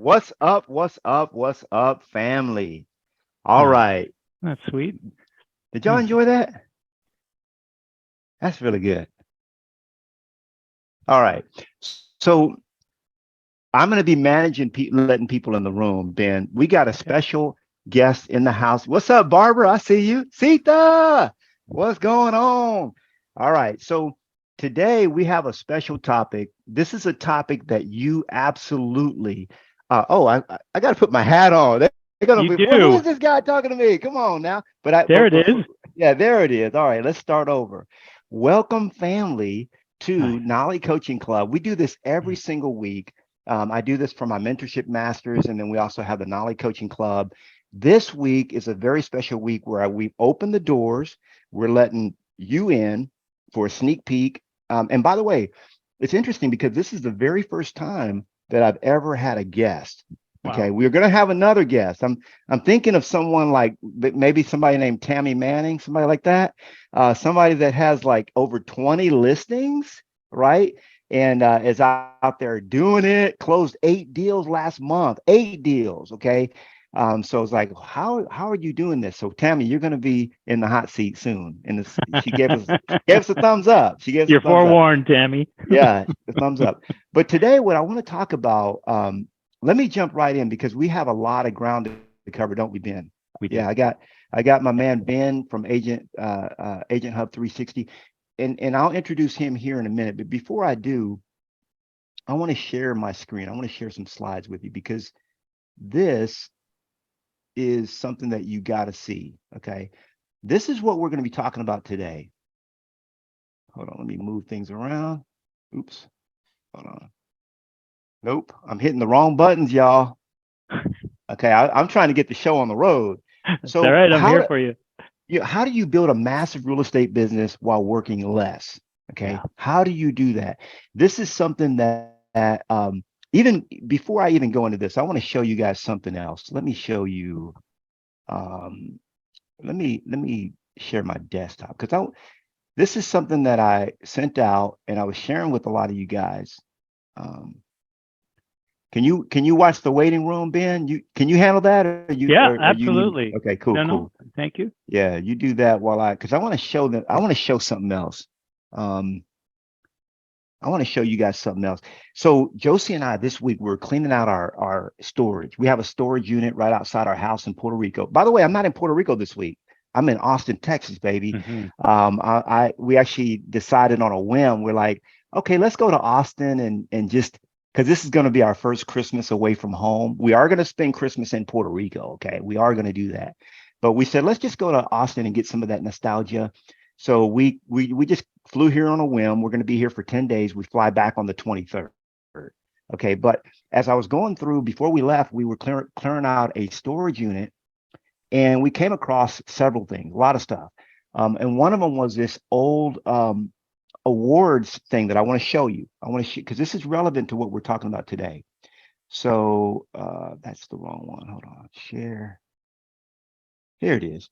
What's up? What's up? What's up, family? All Oh, right. that's sweet. Did y'all Hmm. enjoy that? That's really good. All right. So I'm going to be managing people, letting people in the room. Ben, we got a Okay. special guest in the house. What's up, Barbara? I see you. Sita, what's going on? All right. So today we have a special topic. This is a topic that you absolutely. I got to put my hat on. They're gonna You be. Who is do. this guy talking to me? Come on now. But I. There But it is. yeah, there it is. All right. Let's start over. Welcome, family, to Nice. Knolly Coaching Club. We do this every Mm. single week. I do this for my mentorship masters, and then we also have the Knowledge Coaching Club. This week is a very special week where we've opened the doors. We're letting you in for a sneak peek. And by the way, it's interesting because this is the very first time that I've ever had a guest. Okay, Wow. we're gonna have another guest. I'm thinking of someone like maybe somebody named Tammy Manning, somebody like that, somebody that has like over 20 listings, right? And is out there doing it. Closed 8 deals last month, 8 deals. Okay, so it's like, how are you doing this? So Tammy, you're going to be in the hot seat soon. And she gave us a thumbs up. She gave us a You're thumbs up. forewarned, Tammy. Yeah, a thumbs up. But today, what I want to talk about, let me jump right in because we have a lot of ground to cover, don't we, Ben? We do. Yeah, I got my man Ben from Agent Hub 360, and I'll introduce him here in a minute. But before I do, I want to share my screen. I want to share some slides with you because this is something that you got to see. Okay, this is what we're going to be talking about today. Hold on, let me move things around. Oops, hold on. Nope, I'm hitting the wrong buttons, y'all. Okay, I'm trying to get the show on the road. That's all So right. I'm here for you. how do you build a massive real estate business while working less? Okay, Yeah. how do you do that? This is something that even before I even go into this, I want to show you guys something else. Let me show you. Um, let me share my desktop because this is something that I sent out and I was sharing with a lot of you guys. Um, can you watch the waiting room, Ben? Can you handle that, Yeah, or you need me? absolutely. Okay, cool, No, cool. no. Thank you. Yeah, you do that while because I want to show them. I want to show something else. Um, I want to show you guys something else. So Josie and I this week we're cleaning out our storage. We have a storage unit right outside our house in Puerto Rico. By the way, I'm not in Puerto Rico this week. I'm in Austin, Texas, baby. Hmm. We actually decided on a whim. We're like, okay, let's go to Austin and just because this is going to be our first Christmas away from home. We are going to spend Christmas in Puerto Rico. Okay, we are going to do that. But we said let's just go to Austin and get some of that nostalgia. So we just flew here on a whim. We're going to be here for 10 days. We fly back on the 23rd. Okay. But as I was going through before we left, we were clearing out a storage unit and we came across several things, a lot of stuff. And one of them was this old awards thing that I want to show you. I want to because this is relevant to what we're talking about today. So that's the wrong one. Hold on. Share. Here it is.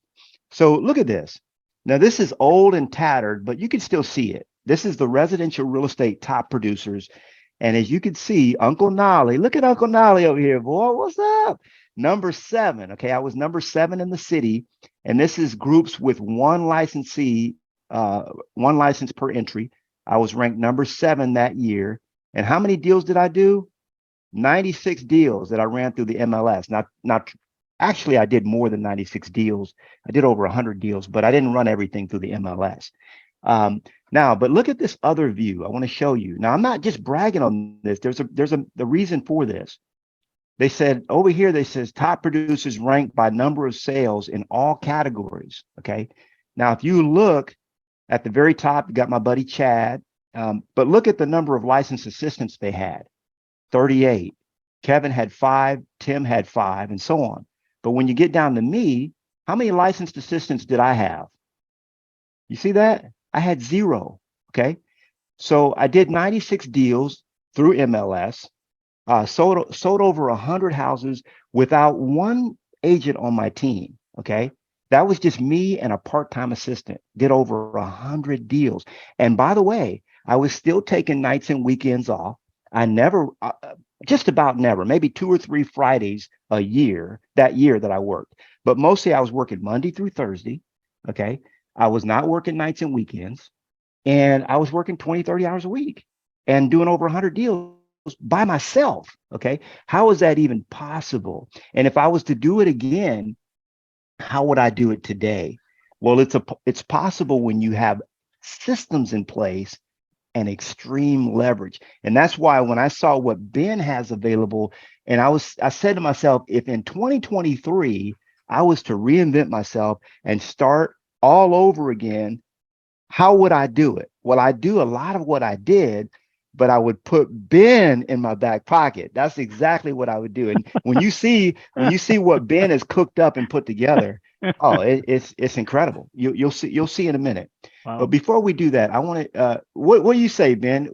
So look at this. Now, this is old and tattered, but you can still see it. This is the residential real estate top producers. And as you can see, Uncle Nolly, look at Uncle Nolly over here, boy. What's up? Number 7. Okay, I was number 7 in the city. And this is groups with one license per entry. I was ranked number 7 that year. And how many deals did I do? 96 deals that I ran through the MLS. Not actually I did more than 96 deals. I did over 100 deals, but I didn't run everything through the MLS. Now, but look at this other view. I want to show you. Now, I'm not just bragging on this. There's a the reason for this. They said over here, they says top producers ranked by number of sales in all categories. Okay. Now, if you look at the very top, you got my buddy Chad. But look at the number of licensed assistants they had. 38. Kevin had 5, Tim had 5, and so on. But when you get down to me, how many licensed assistants did I have? You see that? I had 0. Okay. So I did 96 deals through MLS, sold over 100 houses without one agent on my team. Okay. That was just me and a part-time assistant, did over 100 deals. And by the way, I was still taking nights and weekends off. I never, just about never, maybe 2 or 3 Fridays a year, that year that I worked. But mostly I was working Monday through Thursday. Okay. I was not working nights and weekends. And I was working 20, 30 hours a week and doing over 100 deals by myself. Okay. How is that even possible? And if I was to do it again, how would I do it today? Well, it's possible when you have systems in place and extreme leverage. And that's why when I saw what Ben has available, and I said to myself, if in 2023 I was to reinvent myself and start all over again, how would I do it? Well, I do a lot of what I did, but I would put Ben in my back pocket. That's exactly what I would do. And when you see what Ben has cooked up and put together, oh, it's incredible. You'll see in a minute. But Wow. before we do that, I want to what do you say, Ben?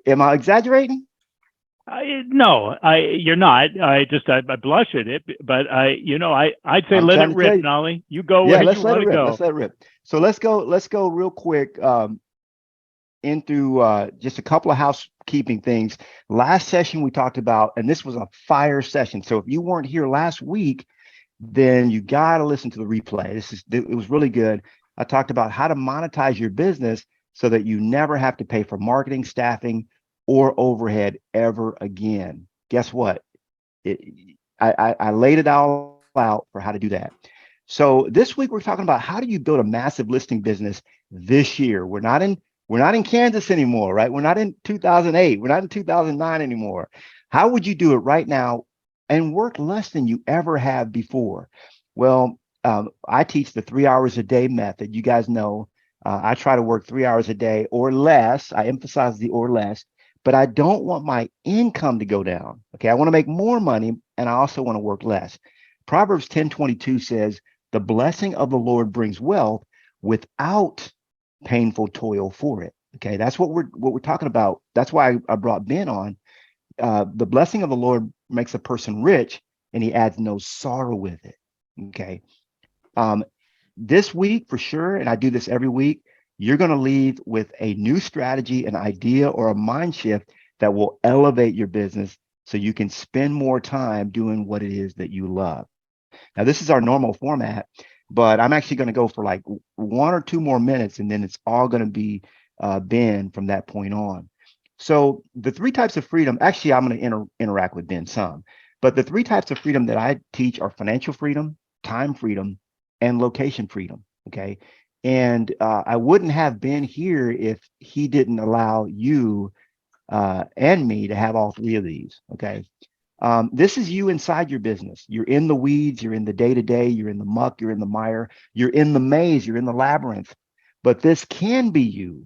Am I exaggerating? No, you're not. I blush at it, but I'd say I'm let trying it to tell rip, you. Nolly. You go Yeah, where you let's let want it to rip. Let's go. let it rip. So let's go real quick into just a couple of housekeeping things. Last session we talked about, and this was a fire session. So if you weren't here last week, then you got to listen to the replay. It was really good. I talked about how to monetize your business so that you never have to pay for marketing, staffing, or overhead ever again. Guess what? I laid it all out for how to do that. So this week we're talking about how do you build a massive listing business this year. We're not in Kansas anymore, right? We're not in 2008. We're not in 2009 anymore. How would you do it right now and work less than you ever have before? Well, I teach the 3 hours a day method. You guys know I try to work 3 hours a day or less. I emphasize the or less, but I don't want my income to go down. Okay. I want to make more money and I also want to work less. Proverbs 10:22 says, the blessing of the Lord brings wealth without painful toil for it. Okay. That's what we're talking about. That's why I brought Ben on. The blessing of the Lord makes a person rich and he adds no sorrow with it. Okay. Um, this week for sure, and I do this every week, you're going to leave with a new strategy, an idea, or a mind shift that will elevate your business so you can spend more time doing what it is that you love. Now, this is our normal format, but I'm actually going to go for like 1 or 2 more minutes, and then it's all going to be Ben from that point on. So the three types of freedom, actually, I'm going to interact with Ben some, but the three types of freedom that I teach are financial freedom, time freedom, and location freedom. Okay. And I wouldn't have been here if he didn't allow you and me to have all three of these. Okay. This is you inside your business. You're in the weeds, you're in the day to day, you're in the muck, you're in the mire, you're in the maze, you're in the labyrinth. But this can be you.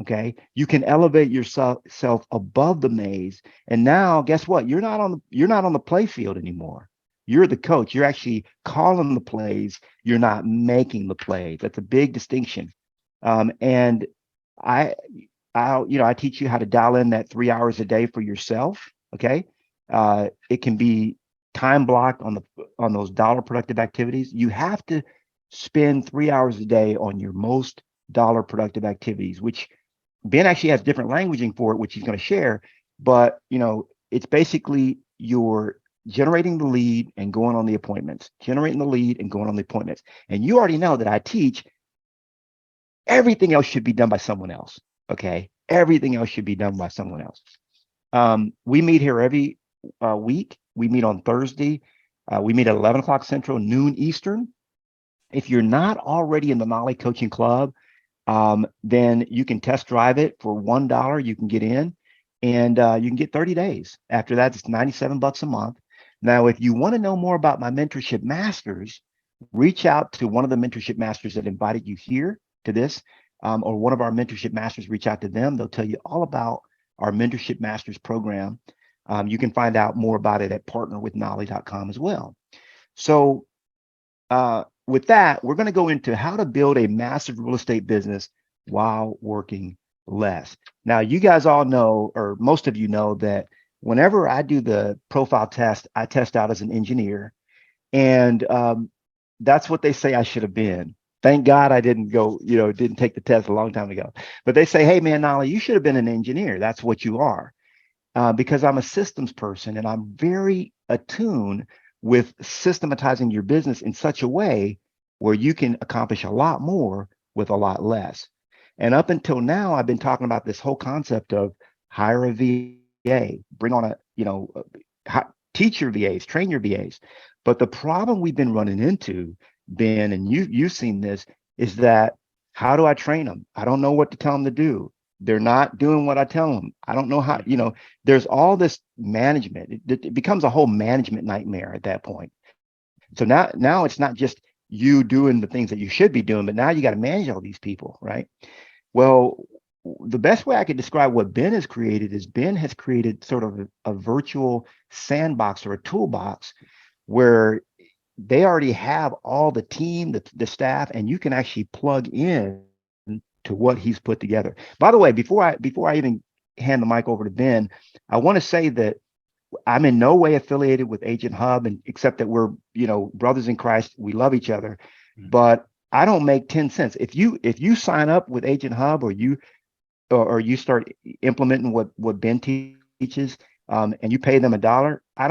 Okay. You can elevate yourself above the maze. And now guess what? You're not on the play field anymore. You're the coach. You're actually calling the plays. You're not making the plays. That's a big distinction. And I I teach you how to dial in that 3 hours a day for yourself. Okay. It can be time blocked on those dollar productive activities. You have to spend 3 hours a day on your most dollar productive activities, which Ben actually has different languaging for it, which he's going to share. But it's basically you're generating the lead and going on the appointments, generating the lead and going on the appointments. And you already know that I teach everything else should be done by someone else. Okay. Everything else should be done by someone else. We meet here every week. We meet on Thursday. We meet at 11 o'clock Central, noon Eastern. If you're not already in the Knolly Coaching Club, then you can test drive it for $1. You can get in and you can get 30 days. After that, it's $97 a month. Now, if you want to know more about my mentorship masters, reach out to one of the mentorship masters that invited you here to this, or one of our mentorship masters, reach out to them. They'll tell you all about our mentorship masters program. You can find out more about it at partnerwithnolly.com as well. So with that, we're going to go into how to build a massive real estate business while working less. Now, you guys all know, or most of you know, that whenever I do the profile test, I test out as an engineer. And that's what they say I should have been. Thank God I didn't take the test a long time ago. But they say, hey, man, Nolly, you should have been an engineer. That's what you are. because I'm a systems person and I'm very attuned with systematizing your business in such a way where you can accomplish a lot more with a lot less. And up until now, I've been talking about this whole concept of hire a VA, bring on a, teach your VAs, train your VAs. But the problem we've been running into, Ben, and you've seen this, is that how do I train them? I don't know what to tell them to do. They're not doing what I tell them. I don't know how, there's all this management. It becomes a whole management nightmare at that point. So now it's not just you doing the things that you should be doing, but now you got to manage all these people, right? Well, the best way I could describe what Ben has created is Ben has created sort of a virtual sandbox or a toolbox where they already have all the team, the staff, and you can actually plug in to what he's put together. By the way, before I even hand the mic over to Ben, I want to say that I'm in no way affiliated with Agent Hub, and except that we're, brothers in Christ, we love each other, but I don't make 10 cents. If you sign up with Agent Hub or you start implementing what Ben teaches, and you pay them $1, I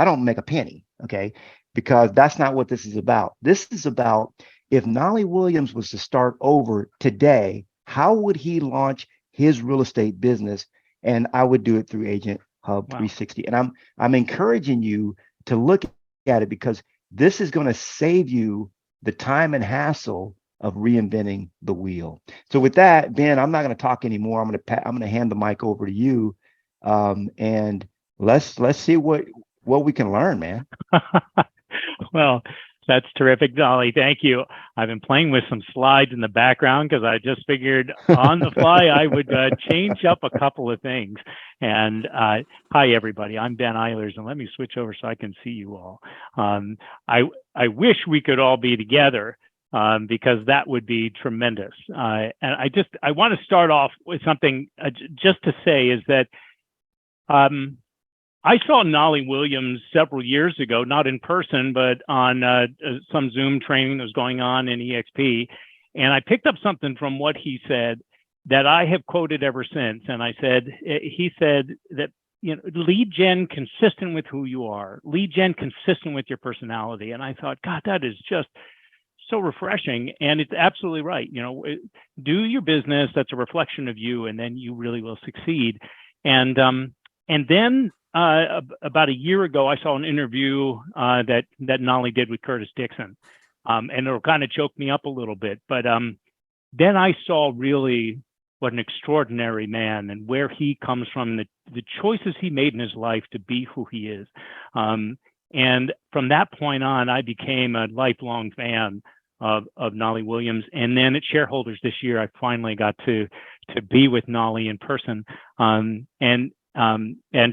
don't make a penny, okay? Because that's not what this is about. This is about, if Knolly Williams was to start over today, how would he launch his real estate business? And I would do it through Agent Hub 360. And I'm encouraging you to look at it, because this is going to save you the time and hassle of reinventing the wheel. So with that, Ben, I'm not going to talk anymore. I'm going to hand the mic over to you, and let's see what we can learn, man. Well, that's terrific, Knolly. Thank you. I've been playing with some slides in the background because I just figured on the fly I would change up a couple of things. And hi, everybody. I'm Ben Eilers, and let me switch over so I can see you all. I wish we could all be together, because that would be tremendous. And I want to start off with something just to say is that I saw Knolly Williams several years ago, not in person, but on some Zoom training that was going on in EXP. And I picked up something from what he said that I have quoted ever since. And he said that, lead gen consistent with who you are, lead gen consistent with your personality. And I thought, God, that is just so refreshing. And it's absolutely right. Do your business that's a reflection of you, and then you really will succeed. And then about a year ago, I saw an interview that Knolly did with Curtis Dixon, and it'll kind of choke me up a little bit. But then I saw really what an extraordinary man, and where he comes from, the choices he made in his life to be who he is. And from that point on, I became a lifelong fan of Knolly Williams. And then at Shareholders this year, I finally got to be with Knolly in person. And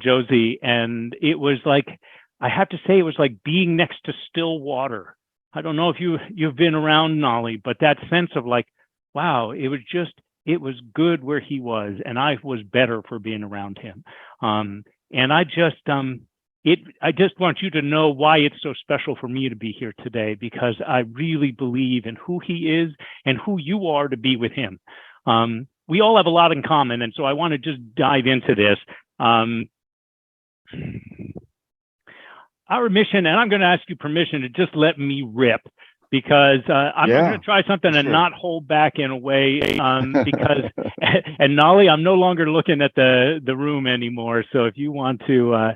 Josie, and it was like, I have to say, it was like being next to still water. I don't know if you've been around Knolly, but that sense of like, wow, it was good where he was, and I was better for being around him. And I just want you to know why it's so special for me to be here today, because I really believe in who he is and who you are to be with him. We all have a lot in common, and so I want to just dive into this. Our mission, and I'm going to ask you permission to just let me rip, because I'm going to try something and not hold back in a way, because, and Knolly, I'm no longer looking at the room anymore. So if you want to,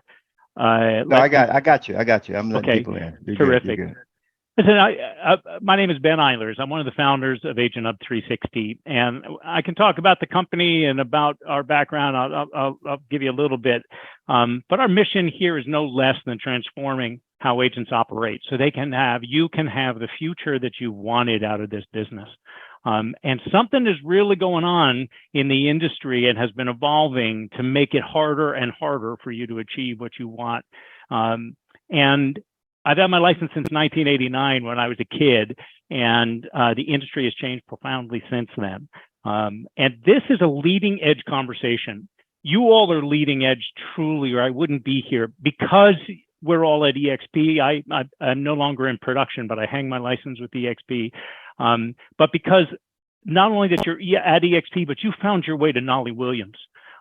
no, I got you. I'm letting people in. You're terrific. Good. Listen, my name is Ben Eilers. I'm one of the founders of Agent Hub 360, and I can talk about the company and about our background. I'll give you a little bit, but our mission here is no less than transforming how agents operate, so you can have the future that you wanted out of this business. And something is really going on in the industry and has been evolving to make it harder and harder for you to achieve what you want. And I've had my license since 1989 when I was a kid, and the industry has changed profoundly since then. And this is a leading edge conversation. You all are leading edge truly, or I wouldn't be here, because we're all at EXP. I'm no longer in production, but I hang my license with EXP. But because not only that you're at EXP, but you found your way to Knolly Williams.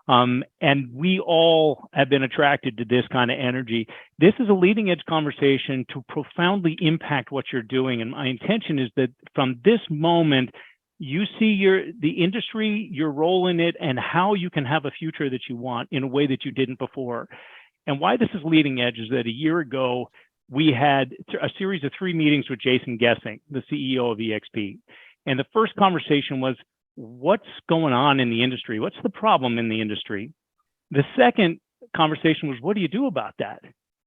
And we all have been attracted to this kind of energy. This is a leading edge conversation to profoundly impact what you're doing. And my intention is that from this moment, you see the industry, your role in it, and how you can have a future that you want in a way that you didn't before. And why this is leading edge is that a year ago, we had a series of 3 meetings with Jason Gessing, the CEO of EXP. And the first conversation was, what's going on in the industry? What's the problem in the industry? The second conversation was, what do you do about that?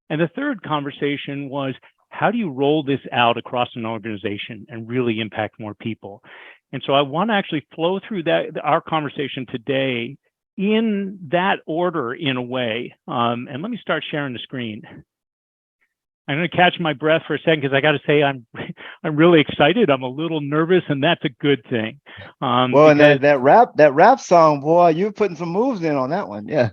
And the third conversation was, how do you roll this out across an organization and really impact more people? And so I want to actually flow through our conversation today in that order in a way. And let me start sharing the screen. I'm going to catch my breath for a second because I got to say I'm really excited. I'm a little nervous, and that's a good thing. Well, and that rap song, boy, you're putting some moves in on that one, yeah.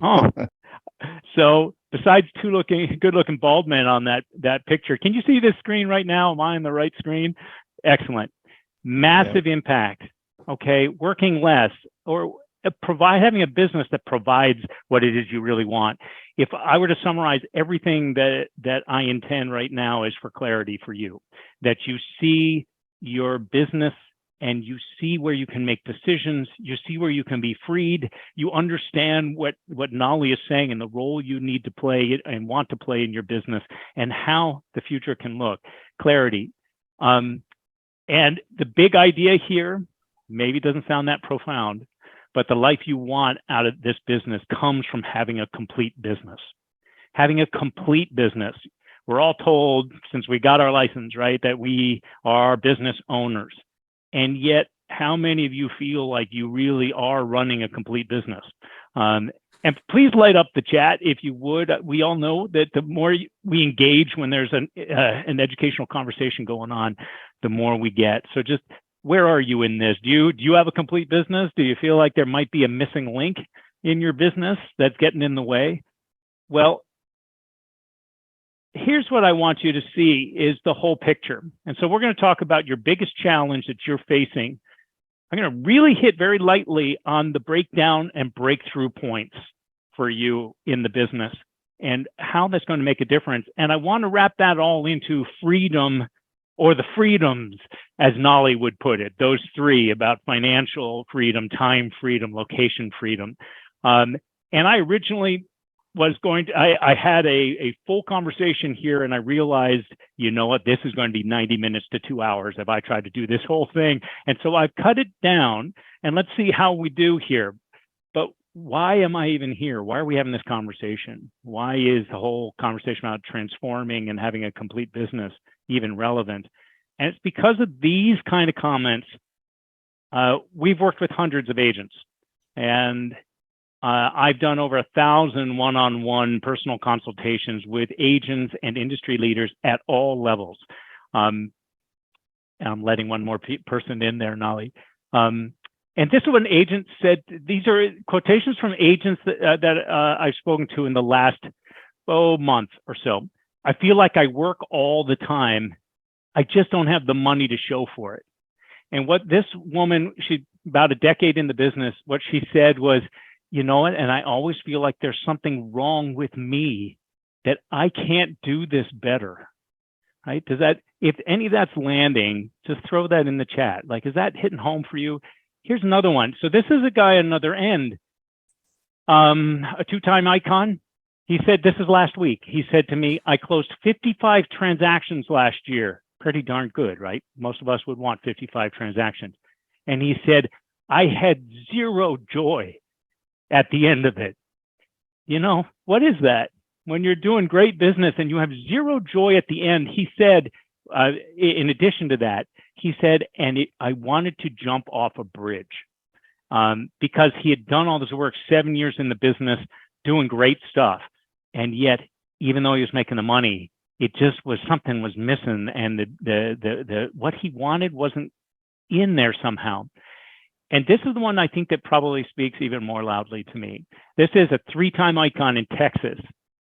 So besides 2 good-looking bald men on that picture, can you see this screen right now? Am I on the right screen? Excellent. Massive impact. Okay, working less or having a business that provides what it is you really want. If I were to summarize everything that I intend right now is for clarity for you, that you see your business and you see where you can make decisions, you see where you can be freed, you understand what Knolly is saying and the role you need to play and want to play in your business and how the future can look. Clarity. And the big idea here, maybe it doesn't sound that profound, but the life you want out of this business comes from having a complete business. Having a complete business. We're all told since we got our license, right, that we are business owners. And yet, how many of you feel like you really are running a complete business? And please light up the chat if you would. We all know that the more we engage when there's an educational conversation going on, the more we get. So just where are you in this? Do you have a complete business? Do you feel like there might be a missing link in your business that's getting in the way? Well, here's what I want you to see is the whole picture. And so we're going to talk about your biggest challenge that you're facing. I'm going to really hit very lightly on the breakdown and breakthrough points for you in the business and how that's going to make a difference. And I want to wrap that all into freedom, or the freedoms, as Knolly would put it, those 3 about financial freedom, time freedom, location freedom. And I originally was I had a full conversation here, and I realized, you know what, this is going to be 90 minutes to 2 hours if I try to do this whole thing. And so I've cut it down, and let's see how we do here. But why am I even here? Why are we having this conversation? Why is the whole conversation about transforming and having a complete business even relevant? And it's because of these kind of comments. We've worked with hundreds of agents, and I've done over 1,000 one-on-one personal consultations with agents and industry leaders at all levels. I'm letting one more person in there, Knolly. And this is what an agent said. These are quotations from agents that I've spoken to in the last month or so. I feel like I work all the time. I just don't have the money to show for it. And what this woman, she's about a decade in the business, what she said was, you know what, and I always feel like there's something wrong with me that I can't do this better, right? Does that, if any of that's landing, just throw that in the chat. Like, is that hitting home for you? Here's another one. So this is a guy at another end, a 2-time icon. He said, this is last week. He said to me, I closed 55 transactions last year. Pretty darn good, right? Most of us would want 55 transactions. And he said, I had 0 joy at the end of it. You know, what is that? When you're doing great business and you have 0 joy at the end, he said, in addition to that, he said, I wanted to jump off a bridge because he had done all this work, 7 years in the business, doing great stuff. And yet, even though he was making the money, it just was something was missing, and the what he wanted wasn't in there somehow. And this is the one I think that probably speaks even more loudly to me. This is a 3-time icon in Texas.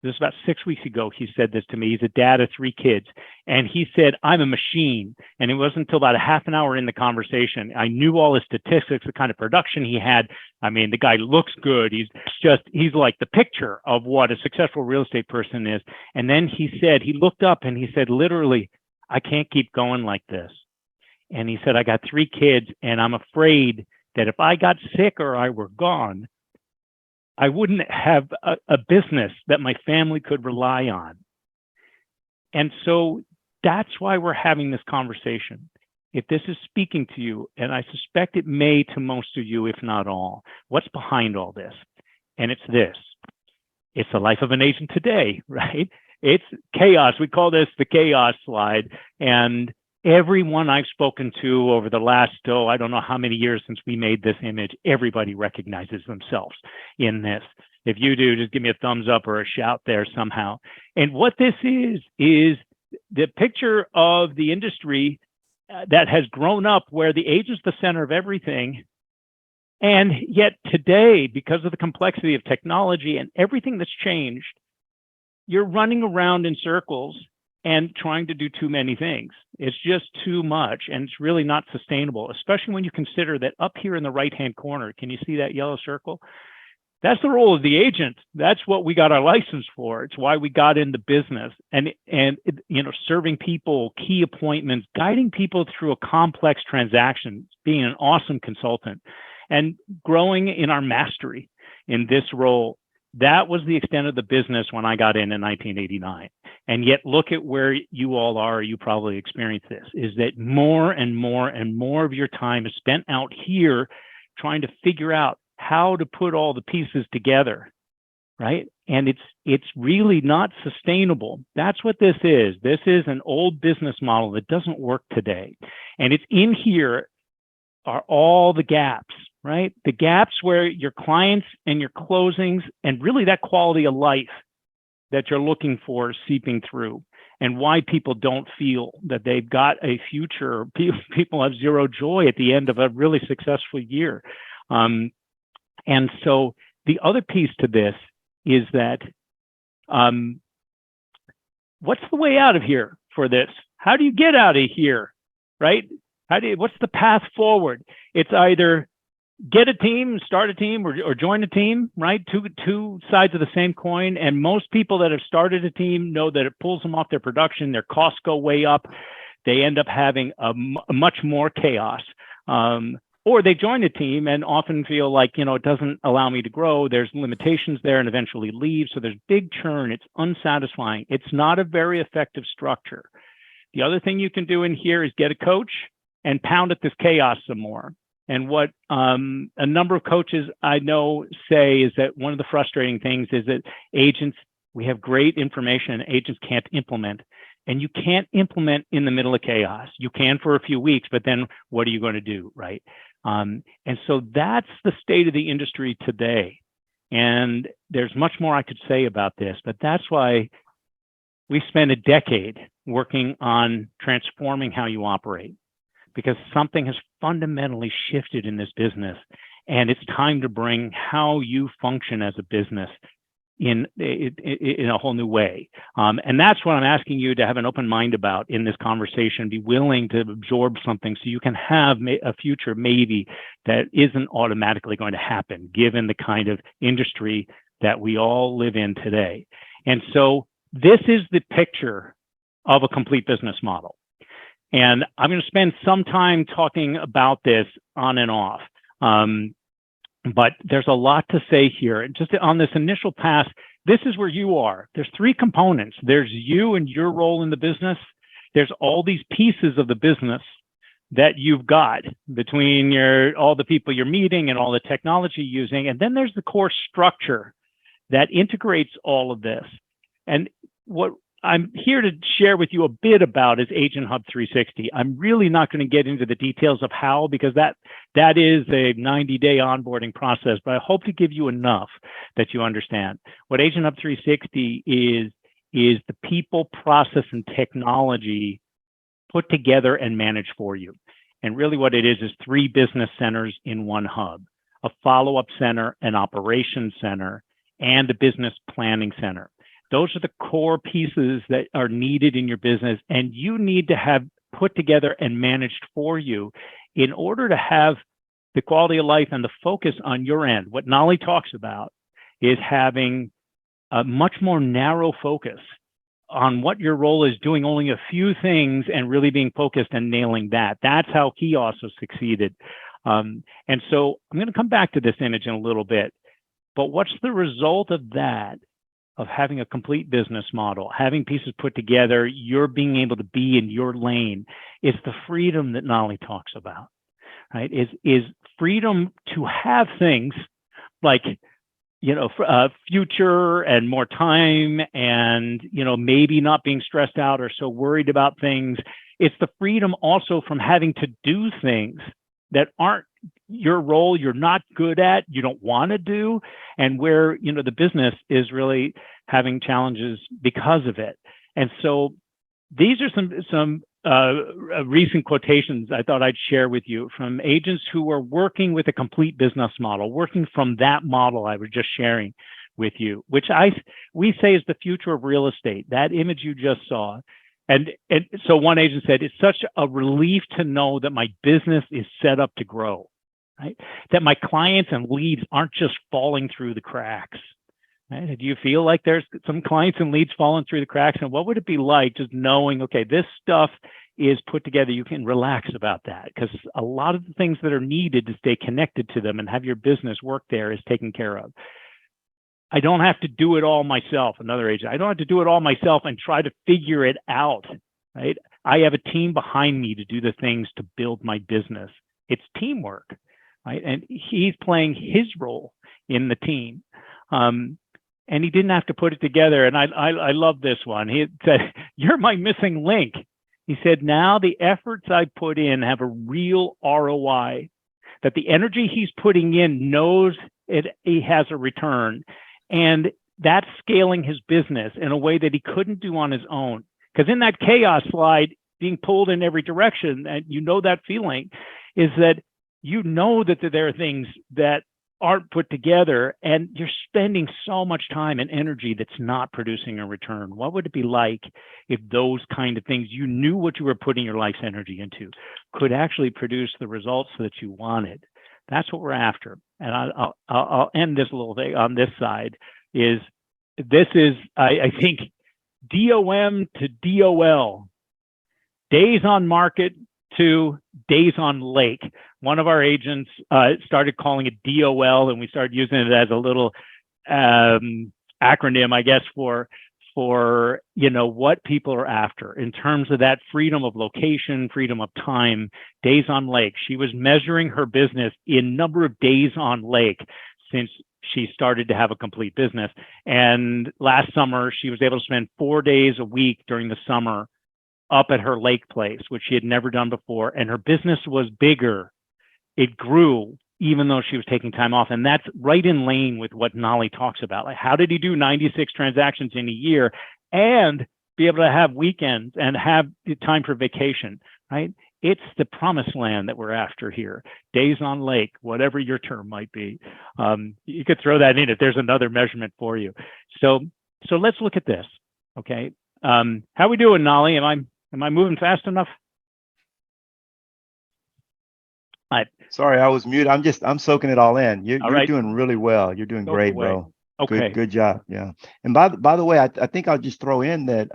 This is about 6 weeks ago. He said this to me. He's a dad of 3 kids. And he said, I'm a machine. And it wasn't until about a half an hour in the conversation, I knew all his statistics, the kind of production he had. I mean, the guy looks good. He's like the picture of what a successful real estate person is. And then he said, he looked up and he said, literally, I can't keep going like this. And he said, I got 3 kids and I'm afraid that if I got sick or I were gone, I wouldn't have a business that my family could rely on. And so that's why we're having this conversation. If this is speaking to you, and I suspect it may to most of you, if not all, what's behind all this? And it's this. It's the life of an agent today, right? It's chaos. We call this the chaos slide. And everyone I've spoken to over the last, I don't know how many years since we made this image, everybody recognizes themselves in this. If you do, just give me a thumbs up or a shout there somehow. And what this is the picture of the industry that has grown up where the agent's the center of everything. And yet today, because of the complexity of technology and everything that's changed, you're running around in circles and trying to do too many things. It's just too much, and it's really not sustainable, especially when you consider that up here in the right-hand corner, can you see that yellow circle? That's the role of the agent. That's what we got our license for. It's why we got into business and serving people, key appointments, guiding people through a complex transaction, being an awesome consultant, and growing in our mastery in this role. That was the extent of the business when I got in 1989. And yet look at where you all are. You probably experienced this, is that more and more and more of your time is spent out here trying to figure out how to put all the pieces together, right? And it's really not sustainable. That's what this is. This is an old business model that doesn't work today. And it's in here are all the gaps, right? The gaps where your clients and your closings and really that quality of life that you're looking for is seeping through, and why people don't feel that they've got a future. People have zero joy at the end of a really successful year. And so the other piece to this is that what's the way out of here for this? How do you get out of here, right? What's the path forward? It's either get a team, start a team, or join a team, right? Two sides of the same coin. And most people that have started a team know that it pulls them off their production. Their costs go way up. They end up having a much more chaos. Or they join a team and often feel like, it doesn't allow me to grow. There's limitations there and eventually leave. So there's big churn. It's unsatisfying. It's not a very effective structure. The other thing you can do in here is get a coach and pound at this chaos some more. And what a number of coaches I know say is that one of the frustrating things is that agents, we have great information and agents can't implement. And you can't implement in the middle of chaos. You can for a few weeks, but then what are you going to do, right? And so that's the state of the industry today. And there's much more I could say about this, but that's why we spent a decade working on transforming how you operate, because something has fundamentally shifted in this business, and it's time to bring how you function as a business in a whole new way. And that's what I'm asking you to have an open mind about in this conversation, be willing to absorb something so you can have a future maybe that isn't automatically going to happen, given the kind of industry that we all live in today. And so this is the picture of a complete business model. And I'm going to spend some time talking about this on and off. But there's a lot to say here. Just on this initial pass, this is where you are. There's 3 components. There's you and your role in the business. There's all these pieces of the business that you've got between all the people you're meeting and all the technology using. And then there's the core structure that integrates all of this. And what I'm here to share with you a bit about is Agent Hub 360. I'm really not going to get into the details of how, because that is a 90-day onboarding process, but I hope to give you enough that you understand. What Agent Hub 360 is the people, process, and technology put together and managed for you. And really what it is 3 business centers in one hub: a follow-up center, an operations center, and a business planning center. Those are the core pieces that are needed in your business, and you need to have put together and managed for you in order to have the quality of life and the focus on your end. What Knolly talks about is having a much more narrow focus on what your role is, doing only a few things and really being focused and nailing that. That's how he also succeeded. And so I'm going to come back to this image in a little bit, but what's the result of that, of having a complete business model, having pieces put together, you're being able to be in your lane? It's the freedom that Knolly talks about, right? Is freedom to have things like, future and more time and, maybe not being stressed out or so worried about things. It's the freedom also from having to do things that aren't your role, you're not good at, you don't want to do, and where, the business is really having challenges because of it. And so these are some recent quotations I thought I'd share with you from agents who are working with a complete business model, working from that model I was just sharing with you, which we say is the future of real estate, that image you just saw. And so one agent said, it's such a relief to know that my business is set up to grow, right? That my clients and leads aren't just falling through the cracks. Right? Do you feel like there's some clients and leads falling through the cracks? And what would it be like just knowing, okay, this stuff is put together, you can relax about that, because a lot of the things that are needed to stay connected to them and have your business work there is taken care of. I don't have to do it all myself. Another agent, I don't have to do it all myself and try to figure it out, right? I have a team behind me to do the things to build my business. It's teamwork, right? And he's playing his role in the team. And he didn't have to put it together. And I love this one. He said, you're my missing link. He said, now the efforts I put in have a real ROI, that the energy he's putting in knows he has a return. And that's scaling his business in a way that he couldn't do on his own. Because in that chaos slide, being pulled in every direction, and that feeling, is that that there are things that aren't put together, and you're spending so much time and energy that's not producing a return. What would it be like if those kind of things, you knew what you were putting your life's energy into, could actually produce the results that you wanted? That's what we're after. And I'll end this little thing on this side. I think, DOM to DOL, days on market to days on lake. One of our agents started calling it DOL, and we started using it as a little acronym, I guess, for what people are after in terms of that freedom of location, freedom of time. Days on lake. She was measuring her business in number of days on lake since she started to have a complete business. And last summer, she was able to spend 4 days a week during the summer up at her lake place, which she had never done before. And her business was bigger. It grew, even though she was taking time off. And that's right in lane with what Knolly talks about. Like, how did he do 96 transactions in a year and be able to have weekends and have time for vacation, right? It's the promised land that we're after here. Days on lake, whatever your term might be. You could throw that in if there's another measurement for you. So let's look at this, okay? How we doing, Knolly? Am I moving fast enough? Sorry, I was muted. I'm soaking it all in. You're right. doing really well. You're doing great, bro. Okay. Good job. Yeah. And by the way, I think I'll just throw in that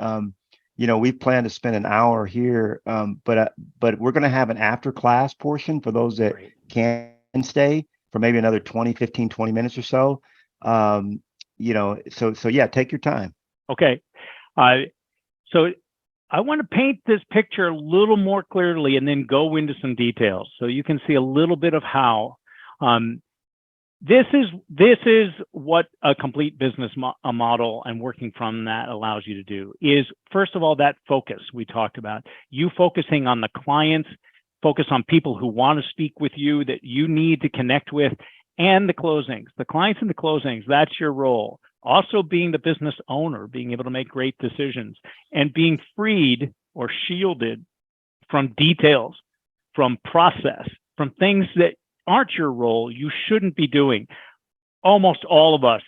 we plan to spend an hour here, but we're going to have an after class portion for those that can stay for maybe another 15, 20 minutes or so. So yeah, take your time. Okay. So I want to paint this picture a little more clearly and then go into some details so you can see a little bit of how this is what a complete business model and working from that allows you to do. Is, first of all, that focus we talked about, you focusing on the clients, focus on people who want to speak with you, that you need to connect with, and the closings, the clients and the closings. That's your role. Also being the business owner, being able to make great decisions, and being freed or shielded from details, from process, from things that aren't your role, you shouldn't be doing. Almost all of us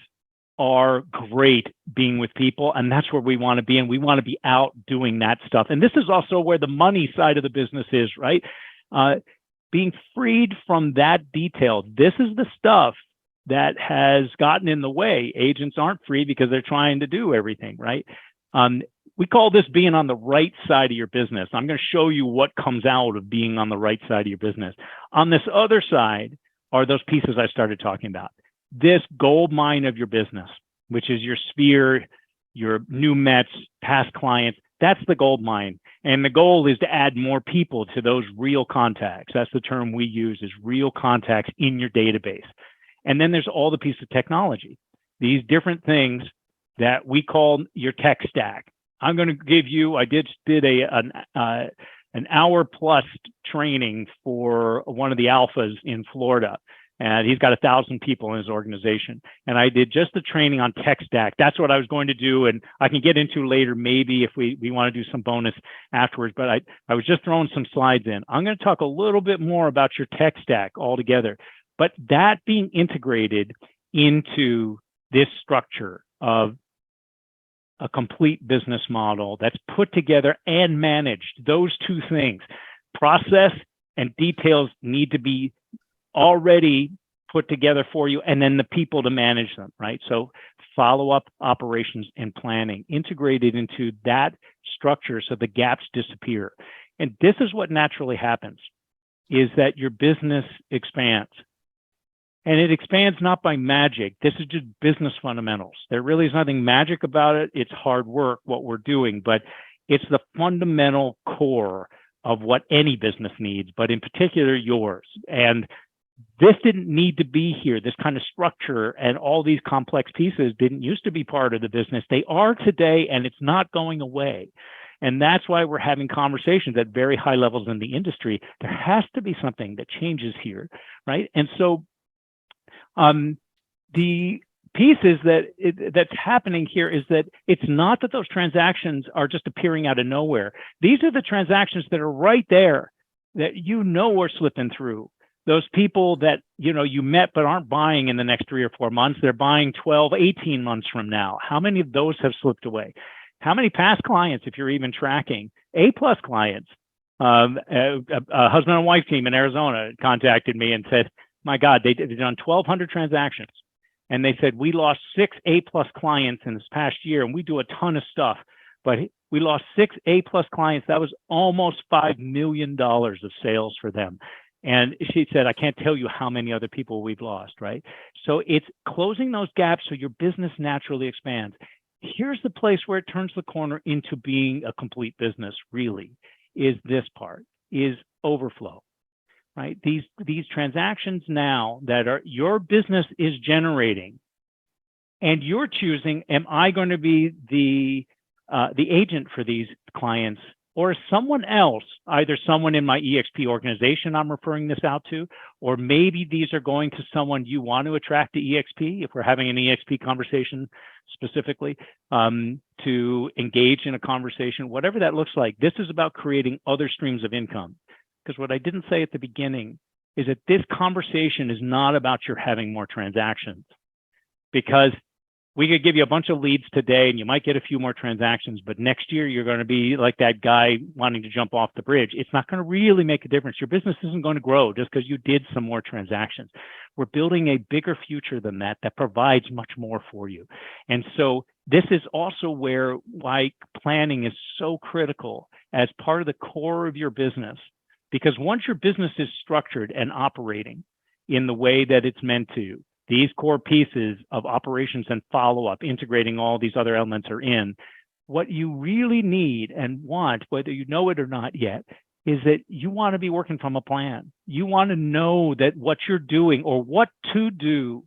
are great being with people, and that's where we want to be, and we want to be out doing that stuff. And this is also where the money side of the business is, right? Being freed from that detail. This is the stuff that has gotten in the way. Agents aren't free because they're trying to do everything, right? We call this being on the right side of your business. I'm going to show you what comes out of being on the right side of your business. On this other side are those pieces I started talking about. This gold mine of your business, which is your sphere, your new Mets, past clients. That's the gold mine. And the goal is to add more people to those real contacts. That's the term we use, is real contacts in your database. And then there's all the pieces of technology, these different things that we call your tech stack. I'm going to give you, I did an hour plus training for one of the alphas in Florida. And he's got 1,000 people in his organization. And I did just the training on tech stack. That's what I was going to do. And I can get into later, maybe if we want to do some bonus afterwards. But I was just throwing some slides in. I'm going to talk a little bit more about your tech stack altogether. But that being integrated into this structure of a complete business model that's put together and managed, those two things, process and details, need to be already put together for you, and then the people to manage them, right? So follow-up operations and planning integrated into that structure so the gaps disappear. And this is what naturally happens, is that your business expands. And it expands not by magic. This is just business fundamentals. There really is nothing magic about it. It's hard work, what we're doing, but it's the fundamental core of what any business needs, but in particular yours. And this didn't need to be here. This kind of structure and all these complex pieces didn't used to be part of the business. They are today, and it's not going away. And that's why we're having conversations at very high levels in the industry. There has to be something that changes here, right? And so the pieces that's happening here is that it's not that those transactions are just appearing out of nowhere. These are the transactions that are right there that are slipping through. Those people that you met but aren't buying in the next 3 or 4 months, they're buying 12, 18 months from now. How many of those have slipped away? How many past clients, if you're even tracking, A-plus clients, a husband and wife team in Arizona contacted me and said, my God, they've done 1,200 transactions. And they said, we lost 6 A-plus clients in this past year, and we do a ton of stuff. But we lost 6 A-plus clients. That was almost $5 million of sales for them. And she said, I can't tell you how many other people we've lost, right? So it's closing those gaps so your business naturally expands. Here's the place where it turns the corner into being a complete business, really, is this part, is overflow. Right? These transactions now that are your business is generating, and you're choosing, am I going to be the agent for these clients, or someone else, either someone in my EXP organization I'm referring this out to, or maybe these are going to someone you want to attract to EXP, if we're having an EXP conversation specifically, to engage in a conversation, whatever that looks like. This is about creating other streams of income. Because what I didn't say at the beginning is that this conversation is not about your having more transactions. Because we could give you a bunch of leads today and you might get a few more transactions, but next year you're going to be like that guy wanting to jump off the bridge. It's not going to really make a difference. Your business isn't going to grow just because you did some more transactions. We're building a bigger future than that provides much more for you. And so this is also why planning is so critical as part of the core of your business. Because once your business is structured and operating in the way that it's meant to, these core pieces of operations and follow-up, integrating all these other elements are in, what you really need and want, whether you know it or not yet, is that you want to be working from a plan. You want to know that what you're doing or what to do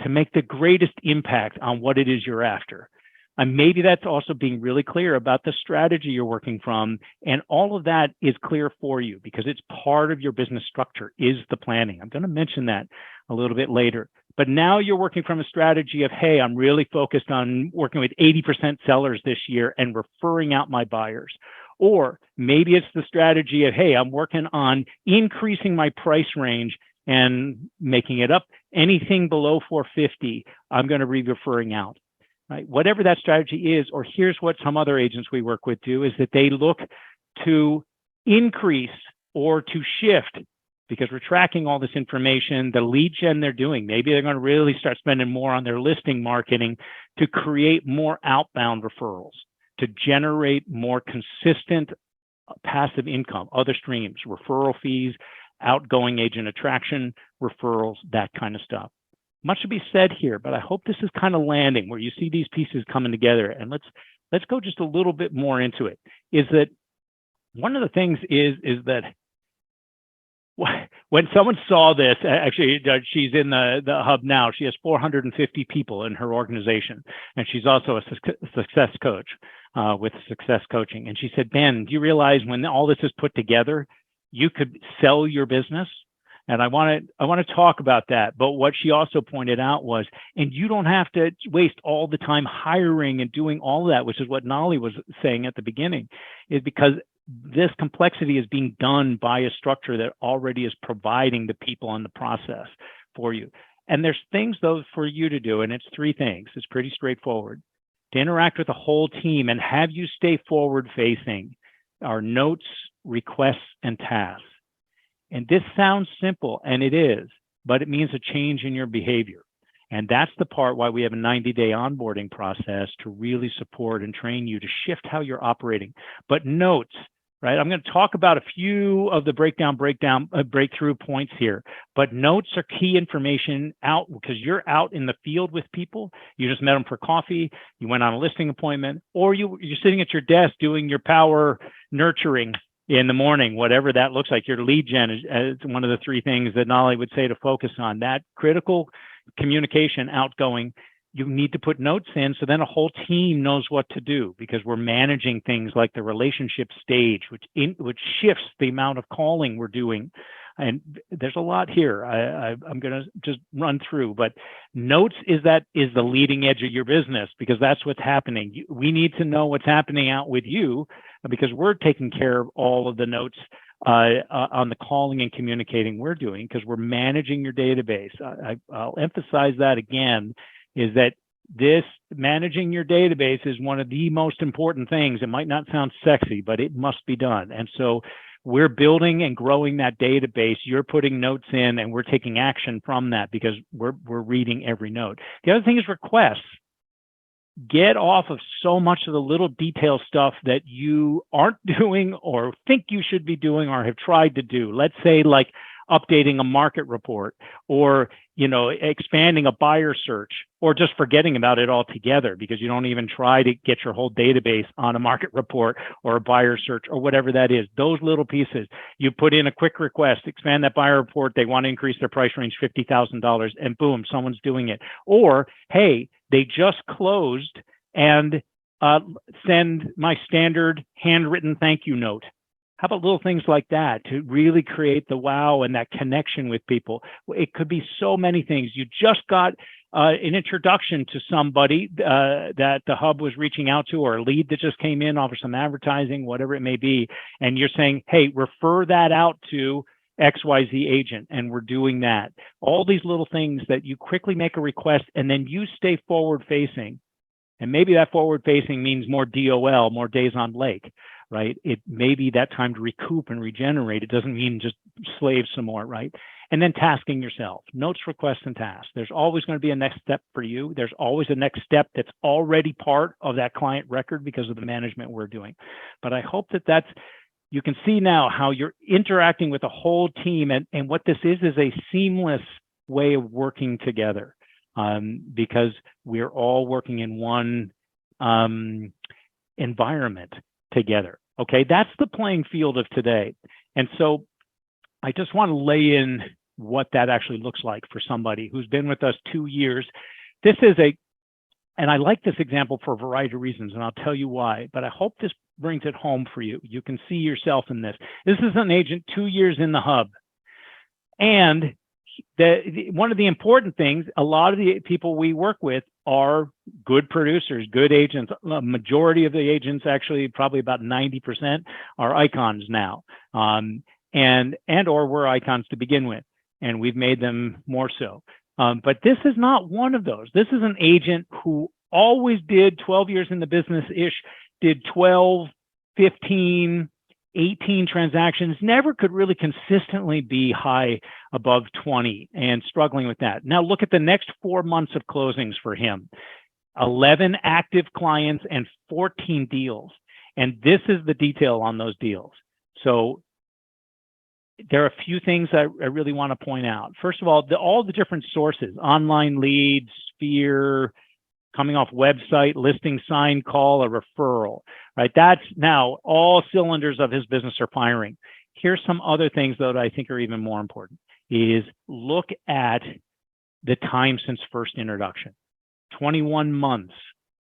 to make the greatest impact on what it is you're after. And maybe that's also being really clear about the strategy you're working from. And all of that is clear for you because it's part of your business structure is the planning. I'm going to mention that a little bit later. But now you're working from a strategy of, hey, I'm really focused on working with 80% sellers this year and referring out my buyers. Or maybe it's the strategy of, hey, I'm working on increasing my price range and making it up. Anything below 450, I'm going to be referring out. Right? Whatever that strategy is, or here's what some other agents we work with do, is that they look to increase or to shift, because we're tracking all this information, the lead gen they're doing. Maybe they're going to really start spending more on their listing marketing to create more outbound referrals, to generate more consistent passive income, other streams, referral fees, outgoing agent attraction, referrals, that kind of stuff. Much to be said here, but I hope this is kind of landing where you see these pieces coming together. And let's go just a little bit more into it. Is that one of the things is that when someone saw this, actually, she's in the hub now. She has 450 people in her organization, and she's also a success coach with Success Coaching. And she said, Ben, do you realize when all this is put together, you could sell your business? And I want to talk about that. But what she also pointed out was, and you don't have to waste all the time hiring and doing all of that, which is what Knolly was saying at the beginning, is because this complexity is being done by a structure that already is providing the people and the process for you. And there's things, though, for you to do, and it's 3 things. It's pretty straightforward. To interact with the whole team and have you stay forward-facing are notes, requests, and tasks. And this sounds simple, and it is, but it means a change in your behavior. And that's the part why we have a 90-day onboarding process to really support and train you to shift how you're operating. But notes, right? I'm going to talk about a few of the breakthrough points here, but notes are key information out because you're out in the field with people. You just met them for coffee, you went on a listing appointment, or you're sitting at your desk doing your power nurturing in the morning, whatever that looks like. Your lead gen is one of the 3 things that Knolly would say to focus on. That critical communication outgoing, you need to put notes in so then a whole team knows what to do, because we're managing things like the relationship stage, which shifts the amount of calling we're doing. And there's a lot here. I'm going to just run through, but notes is the leading edge of your business, because that's what's happening. We need to know what's happening out with you, because we're taking care of all of the notes on the calling and communicating we're doing, because we're managing your database. I'll emphasize that again, is that this managing your database is one of the most important things. It might not sound sexy, but it must be done. And so we're building and growing that database. You're putting notes in, and we're taking action from that because we're reading every note. The other thing is requests. Get off of so much of the little detail stuff that you aren't doing or think you should be doing or have tried to do. Let's say like updating a market report, or expanding a buyer search, or just forgetting about it altogether because you don't even try to get your whole database on a market report or a buyer search or whatever that is. Those little pieces, you put in a quick request, expand that buyer report, they want to increase their price range $50,000, and boom, someone's doing it. Or, hey, they just closed, and send my standard handwritten thank you note. How about little things like that to really create the wow and that connection with people? It could be so many things. You just got an introduction to somebody that the hub was reaching out to, or a lead that just came in, offer some advertising, whatever it may be. And you're saying, hey, refer that out to XYZ agent, and we're doing that. All these little things that you quickly make a request, and then you stay forward facing. And maybe that forward facing means more DOL, more days on lake, right? It may be that time to recoup and regenerate. It doesn't mean just slave some more, right? And then tasking yourself, notes, requests, and tasks. There's always going to be a next step for you. There's always a next step that's already part of that client record because of the management we're doing. But I hope that you can see now how you're interacting with the whole team, and what this is a seamless way of working together, because we're all working in one environment together. Okay, that's the playing field of today. And so I just want to lay in what that actually looks like for somebody who's been with us 2 years. And I like this example for a variety of reasons, and I'll tell you why, but I hope this brings it home for you. You can see yourself in this. This is an agent 2 years in the hub. And one of the important things, a lot of the people we work with are good producers, good agents. A majority of the agents, actually probably about 90%, are icons now, and or were icons to begin with. and we've made them more so. But this is not one of those. This is an agent who always did 12 years in the business-ish, did 12, 15, 18 transactions, never could really consistently be high above 20 and struggling with that. Now look at the next 4 months of closings for him. 11 active clients and 14 deals. And this is the detail on those deals. So there are a few things I really want to point out. First of all the different sources, online leads, Sphere, coming off website, listing, sign, call, a referral, right? That's now all cylinders of his business are firing. Here's some other things, though, that I think are even more important, is look at the time since first introduction. 21 months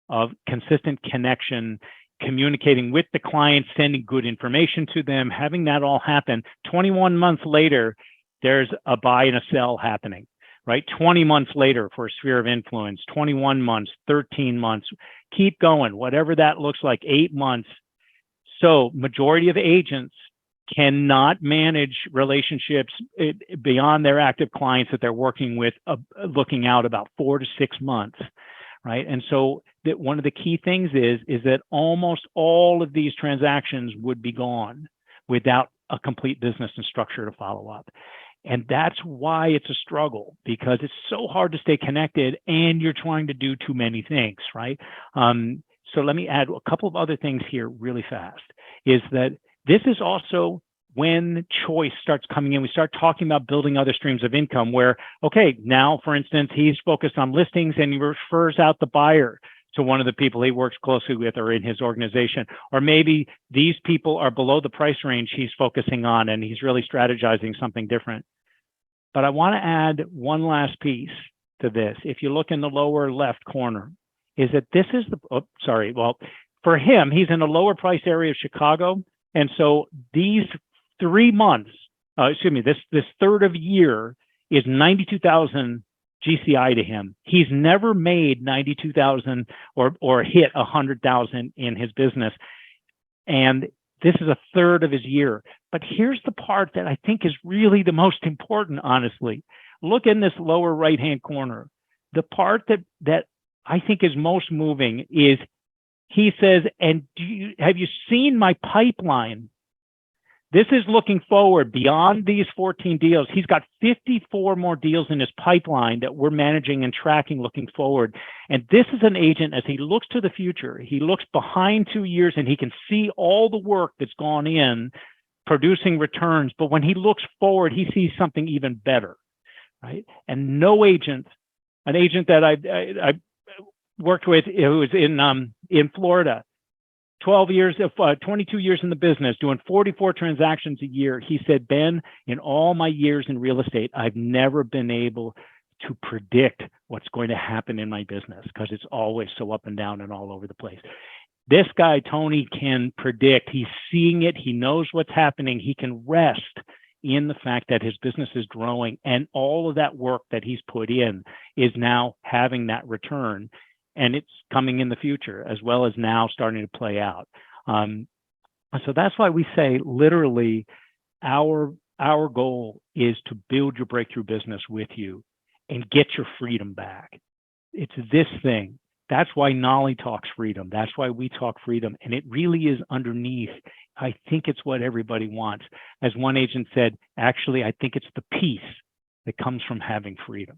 of consistent connection, communicating with the client, sending good information to them, having that all happen. 21 months later, there's a buy and a sell happening, right? 20 months later for a sphere of influence, 21 months, 13 months, keep going, whatever that looks like, 8 months. So majority of agents cannot manage relationships beyond their active clients that they're working with, looking out about 4 to 6 months, right? And so that one of the key things is that almost all of these transactions would be gone without a complete business and structure to follow up. And that's why it's a struggle, because it's so hard to stay connected and you're trying to do too many things, right? So let me add a couple of other things here really fast, is that this is also when choice starts coming in. We start talking about building other streams of income where, okay, now, for instance, he's focused on listings and he refers out the buyer to one of the people he works closely with or in his organization. Or maybe these people are below the price range he's focusing on and he's really strategizing something different. But I want to add one last piece to this. If you look in the lower left corner, is that this is for him, he's in a lower price area of Chicago. And so these 3 months, this third of year is 92,000 GCI to him. He's never made 92,000 or hit 100,000 in his business. And this is a third of his year. But here's the part that I think is really the most important, honestly. Look in this lower right-hand corner. The part that I think is most moving is he says, and have you seen my pipeline? This is looking forward beyond these 14 deals. He's got 54 more deals in his pipeline that we're managing and tracking looking forward. And this is an agent, as he looks to the future, he looks behind 2 years and he can see all the work that's gone in producing returns. But when he looks forward, he sees something even better, right? And no agent, an agent that I worked with who was in Florida, 22 years in the business, doing 44 transactions a year. He said, Ben, in all my years in real estate, I've never been able to predict what's going to happen in my business because it's always so up and down and all over the place. This guy, Tony, can predict. He's seeing it. He knows what's happening. He can rest in the fact that his business is growing and all of that work that he's put in is now having that return. And it's coming in the future as well as now starting to play out. So that's why we say literally our goal is to build your breakthrough business with you and get your freedom back. It's this thing. That's why Knolly talks freedom. That's why we talk freedom. And it really is underneath. I think it's what everybody wants. As one agent said, actually, I think it's the peace that comes from having freedom.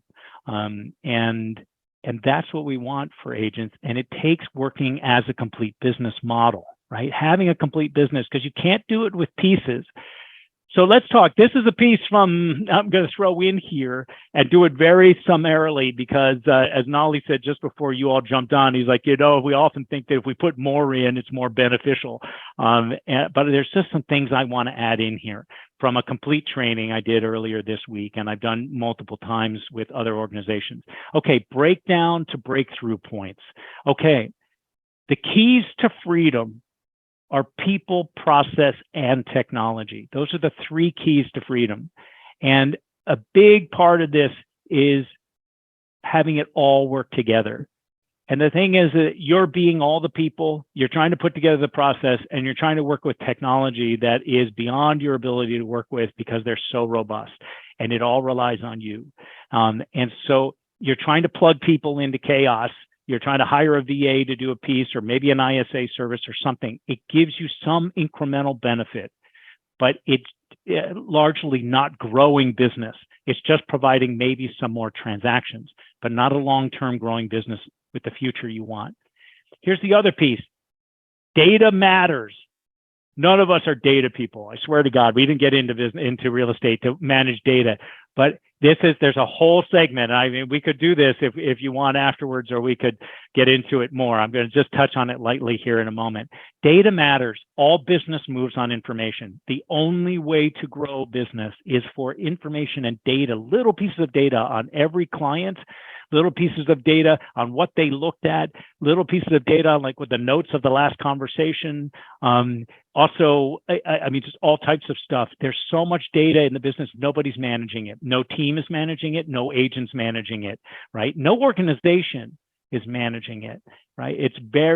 And that's what we want for agents. And it takes working as a complete business model, right? Having a complete business, because you can't do it with pieces. So let's talk. This is a piece from, I'm going to throw in here and do it very summarily because as Knolly said just before you all jumped on, he's like, we often think that if we put more in, it's more beneficial. But there's just some things I want to add in here from a complete training I did earlier this week, and I've done multiple times with other organizations. Okay, breakdown to breakthrough points. Okay, the keys to freedom are people, process, and technology. Those are the 3 keys to freedom. And a big part of this is having it all work together. And the thing is that you're being all the people, you're trying to put together the process, and you're trying to work with technology that is beyond your ability to work with because they're so robust. and it all relies on you. And so you're trying to plug people into chaos. You're trying to hire a VA to do a piece, or maybe an ISA service or something. It gives you some incremental benefit, but it's largely not growing business. It's just providing maybe some more transactions, but not a long-term growing business with the future you want. Here's the other piece. Data matters. None of us are data people. I swear to God, we didn't get into real estate to manage data, but there's a whole segment. I mean, we could do this if you want afterwards, or we could get into it more. I'm going to just touch on it lightly here in a moment. Data matters. All business moves on information. The only way to grow business is for information and data, little pieces of data on every client, little pieces of data on what they looked at, little pieces of data like with the notes of the last conversation. Also, I mean, just all types of stuff. There's so much data in the business, nobody's managing it. No team is managing it, no agent's managing it, right? No organization is managing it, right?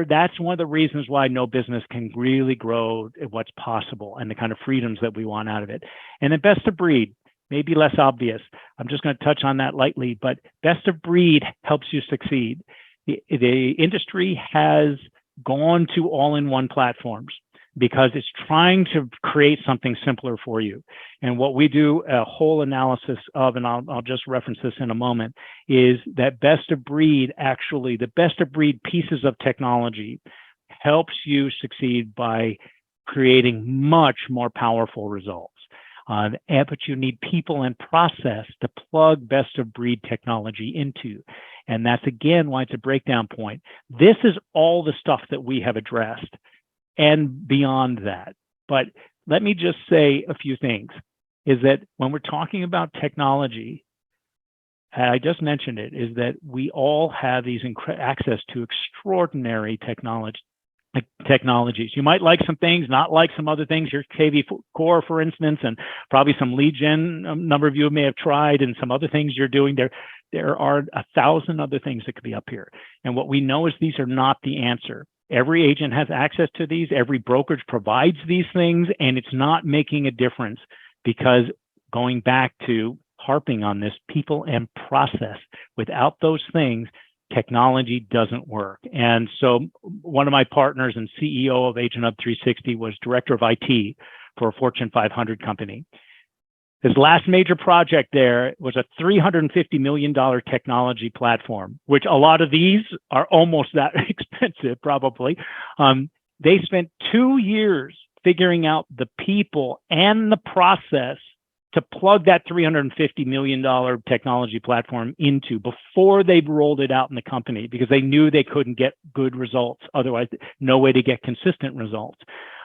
That's one of the reasons why no business can really grow what's possible and the kind of freedoms that we want out of it. And then best of breed, maybe less obvious. I'm just going to touch on that lightly, but best of breed helps you succeed. The industry has gone to all-in-one platforms because it's trying to create something simpler for you. And what we do a whole analysis of, and I'll just reference this in a moment, is that best of breed, actually, the best of breed pieces of technology helps you succeed by creating much more powerful results. But you need people and process to plug best of breed technology into. And that's, again, why it's a breakdown point. This is all the stuff that we have addressed and beyond that. But let me just say a few things, is that when we're talking about technology, and I just mentioned it, is that we all have these access to extraordinary technologies. You might like some things, not like some other things. Your KV Core, for instance, and probably some lead gen, a number of you may have tried, and some other things you're doing there. There are 1,000 other things that could be up here. And what we know is these are not the answer. Every agent has access to these. Every brokerage provides these things, and it's not making a difference because, going back to harping on this, people and process, without those things, technology doesn't work. And so one of my partners and CEO of Agent Hub 360 was director of IT for a Fortune 500 company. His last major project there was a $350 million technology platform, which a lot of these are almost that expensive, probably. They spent 2 years figuring out the people and the process to plug that $350 million technology platform into before they rolled it out in the company, because they knew they couldn't get good results. Otherwise, no way to get consistent results.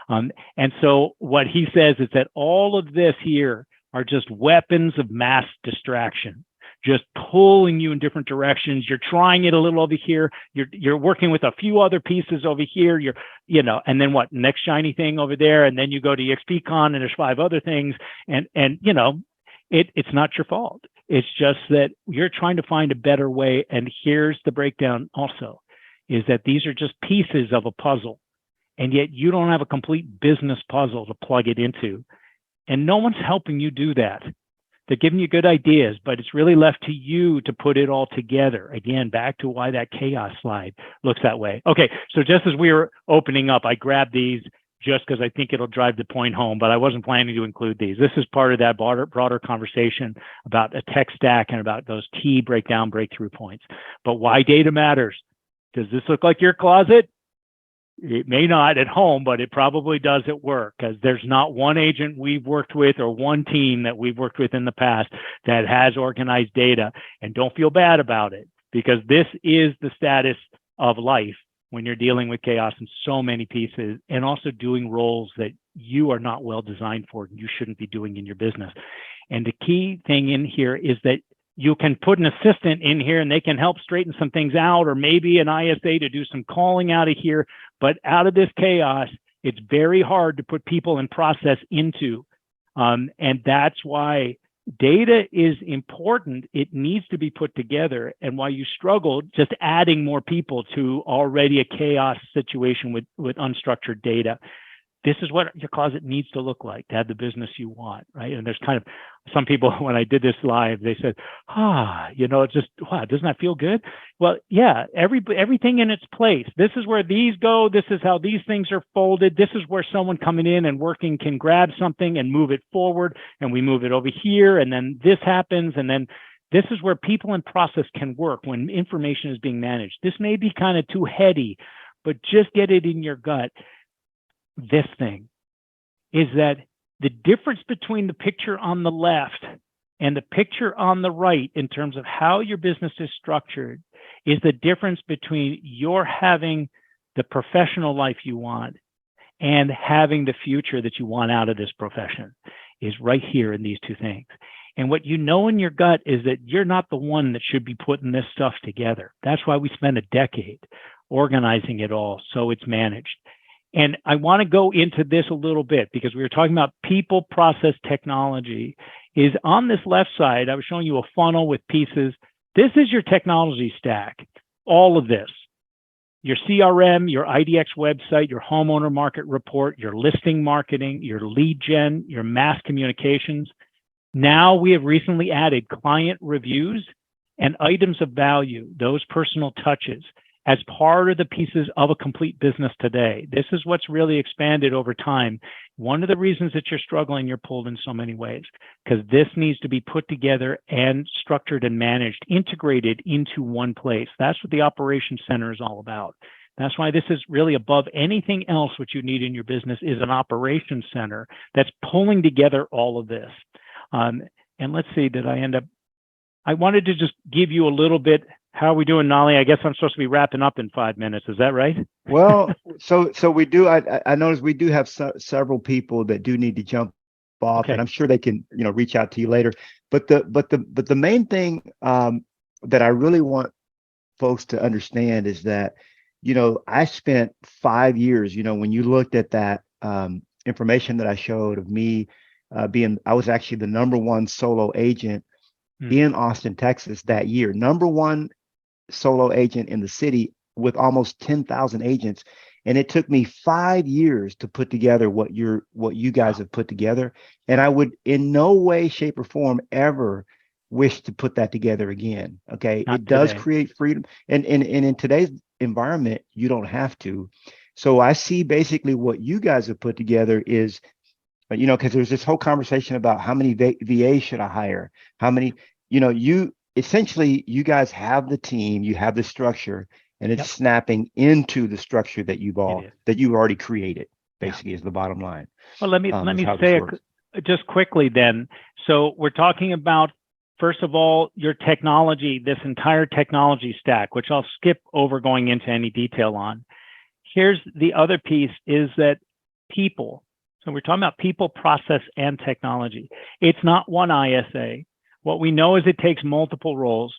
And so what he says is that all of this here are just weapons of mass distraction, just pulling you in different directions. You're trying it a little over here. You're working with a few other pieces over here. And then what? Next shiny thing over there, and then you go to EXPCon, and there's 5 other things, and it's not your fault. It's just that you're trying to find a better way. And here's the breakdown also, is that these are just pieces of a puzzle, and yet you don't have a complete business puzzle to plug it into. And no one's helping you do that. They're giving you good ideas, but it's really left to you to put it all together. Again, back to why that chaos slide looks that way. Okay, so just as we were opening up, I grabbed these just because I think it'll drive the point home, but I wasn't planning to include these. This is part of that broader conversation about a tech stack and about those key breakthrough points. But why data matters. Does this look like your closet? It may not at home, but it probably does at work, because there's not one agent we've worked with or one team that we've worked with in the past that has organized data. And don't feel bad about it, because this is the status of life when you're dealing with chaos in so many pieces, and also doing roles that you are not well designed for and you shouldn't be doing in your business. And the key thing in here is that you can put an assistant in here and they can help straighten some things out, or maybe an ISA to do some calling out of here. But out of this chaos, it's very hard to put people and process into. And that's why data is important. It needs to be put together, and why you struggled just adding more people to already a chaos situation with unstructured data. this is what your closet needs to look like to have the business you want, right? And there's kind of some people, when I did this live, they said, it's just, wow, doesn't that feel good? Well, yeah, everything in its place. This is where these go. This is how these things are folded. This is where someone coming in and working can grab something and move it forward, and we move it over here, and then this happens, and then this is where people and process can work when information is being managed. This may be kind of too heady, but just get it in your gut. This thing is that the difference between the picture on the left and the picture on the right in terms of how your business is structured is the difference between your having the professional life you want and having the future that you want out of this profession is right here in these two things. And what you know in your gut is that you're not the one that should be putting this stuff together. That's why we spent a decade organizing it all so it's managed. And I want to go into this a little bit because we were talking about people, process, technology. Is on this left side, I was showing you a funnel with pieces. This is your technology stack, all of this. Your CRM, your IDX website, your homeowner market report, your listing marketing, your lead gen, your mass communications. Now we have recently added client reviews and items of value, those personal touches, as part of the pieces of a complete business today. This is what's really expanded over time. One of the reasons that you're struggling, you're pulled in so many ways, because this needs to be put together and structured and managed, integrated into one place. That's what the operations center is all about. That's why this is really above anything else what you need in your business is an operations center that's pulling together all of this. And let's see, did I end up? I wanted to just give you a little bit. How are we doing, Knolly? I guess I'm supposed to be wrapping up in 5 minutes. Is that right? Well, so we do. I noticed we do have several people that do need to jump off, Okay. and I'm sure they can reach out to you later. But the main thing that I really want folks to understand is that I spent 5 years. When you looked at that information that I showed of me I was actually the #1 solo agent in Austin, Texas that year. #1 solo agent in the city with almost 10,000 agents. And it took me 5 years to put together what you guys have put together. And I would in no way, shape, or form ever wish to put that together again. Okay. Not it does today. create freedom. And in today's environment, you don't have to. So I see basically what you guys have put together is, because there's this whole conversation about how many VAs should I hire? How many, you guys have the team, you have the structure, and it's snapping into the structure that you've already created, basically, is the bottom line. Well, let me say just quickly then. So we're talking about, first of all, your technology, this entire technology stack, which I'll skip over going into any detail on. Here's the other piece is that people. So we're talking about people, process, and technology. It's not one ISA. What we know is it takes multiple roles.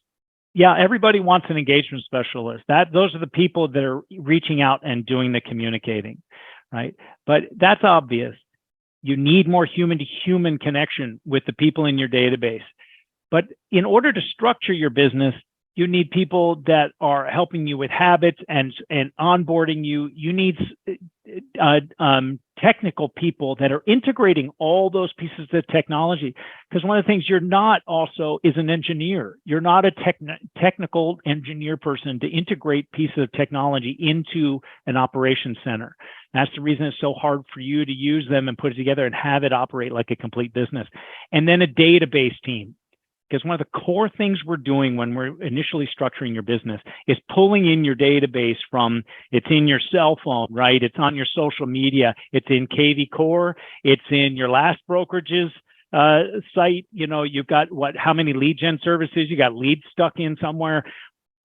Yeah, everybody wants an engagement specialist. Those are the people that are reaching out and doing the communicating, right? But that's obvious. You need more human-to-human connection with the people in your database. But in order to structure your business, you need people that are helping you with habits and onboarding you. You need technical people that are integrating all those pieces of technology. Because one of the things you're not also is an engineer. You're not a technical engineer person to integrate pieces of technology into an operations center. That's the reason it's so hard for you to use them and put it together and have it operate like a complete business. And then a database team. Because one of the core things we're doing when we're initially structuring your business is pulling in your database from, it's in your cell phone, right? It's on your social media. It's in KV Core. It's in your last brokerage's site. You've got how many lead gen services? You got leads stuck in somewhere.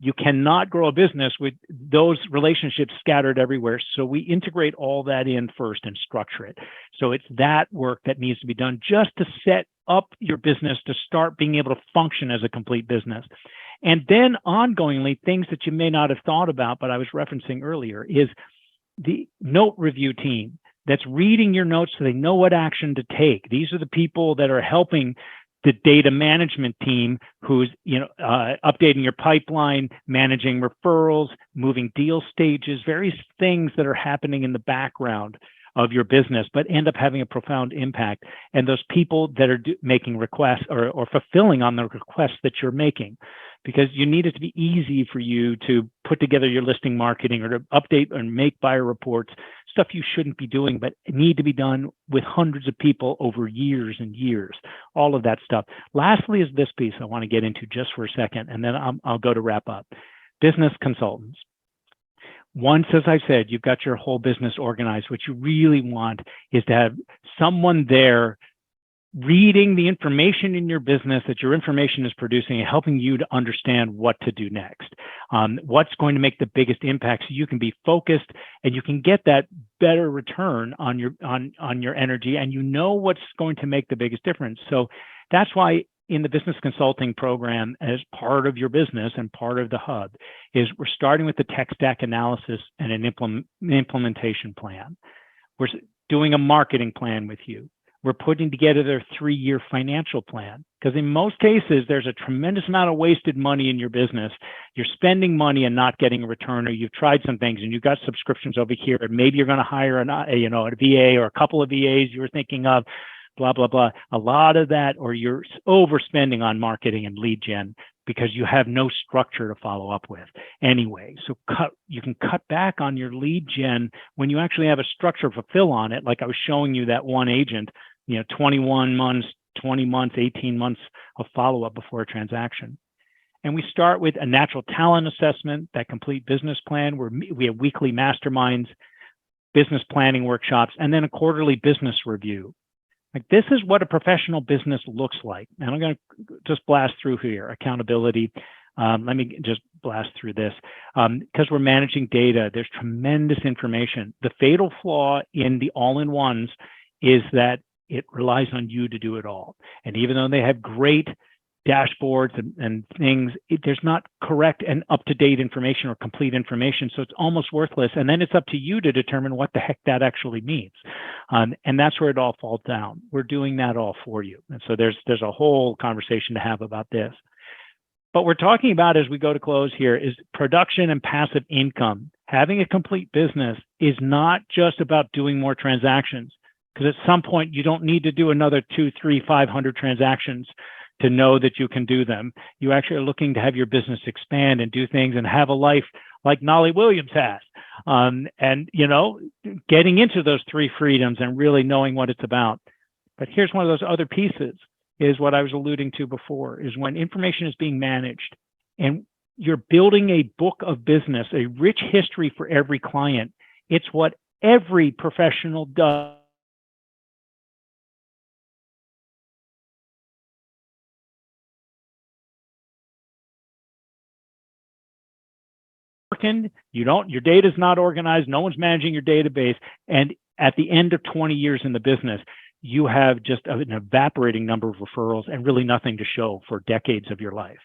You cannot grow a business with those relationships scattered everywhere. So we integrate all that in first and structure it. So it's that work that needs to be done just to set up your business to start being able to function as a complete business. And then ongoingly, things that you may not have thought about, but I was referencing earlier, is the note review team that's reading your notes so they know what action to take. These are the people that are helping the data management team who's updating your pipeline, managing referrals, moving deal stages, various things that are happening in the background of your business, but end up having a profound impact. And those people that are making requests or fulfilling on the requests that you're making, because you need it to be easy for you to put together your listing marketing or to update and make buyer reports, stuff you shouldn't be doing, but need to be done with hundreds of people over years and years, all of that stuff. Lastly is this piece I want to get into just for a second, and then I'll go to wrap up. Business consultants. Once, as I said, you've got your whole business organized, what you really want is to have someone there reading the information in your business that your information is producing and helping you to understand what to do next, what's going to make the biggest impact, so you can be focused and you can get that better return on your energy, and you know what's going to make the biggest difference. So that's why in the business consulting program, as part of your business and part of the hub, is we're starting with the tech stack analysis and an implementation plan. We're doing a marketing plan with you. We're putting together their 3-year financial plan, because in most cases, there's a tremendous amount of wasted money in your business. You're spending money and not getting a return, or you've tried some things and you've got subscriptions over here, and maybe you're going to hire a VA or a couple of VAs you were thinking of, blah, blah, blah. A lot of that, or you're overspending on marketing and lead gen because you have no structure to follow up with anyway. So you can cut back on your lead gen when you actually have a structure to fulfill on it. Like I was showing you that one agent, 21 months, 20 months, 18 months of follow-up before a transaction. And we start with a natural talent assessment, that complete business plan, where we have weekly masterminds, business planning workshops, and then a quarterly business review. Like, this is what a professional business looks like. And I'm going to just blast through here. Accountability. Let me just blast through this. Because we're managing data, there's tremendous information. The fatal flaw in the all-in-ones is that it relies on you to do it all. And even though they have great dashboards and things, there's not correct and up-to-date information or complete information, so it's almost worthless. And then it's up to you to determine what the heck that actually means. And that's where it all falls down. We're doing that all for you. And so there's a whole conversation to have about this. But we're talking about, as we go to close here, is production and passive income. Having a complete business is not just about doing more transactions, because at some point you don't need to do another 200, 300, 500 transactions to know that you can do them. You actually are looking to have your business expand and do things and have a life like Knolly Williams has. And, getting into those 3 freedoms and really knowing what it's about. But here's one of those other pieces, is what I was alluding to before, is when information is being managed and you're building a book of business, a rich history for every client. It's what every professional does. Your data is not organized, no one's managing your database, and at the end of 20 years in the business, you have just an evaporating number of referrals and really nothing to show for decades of your life.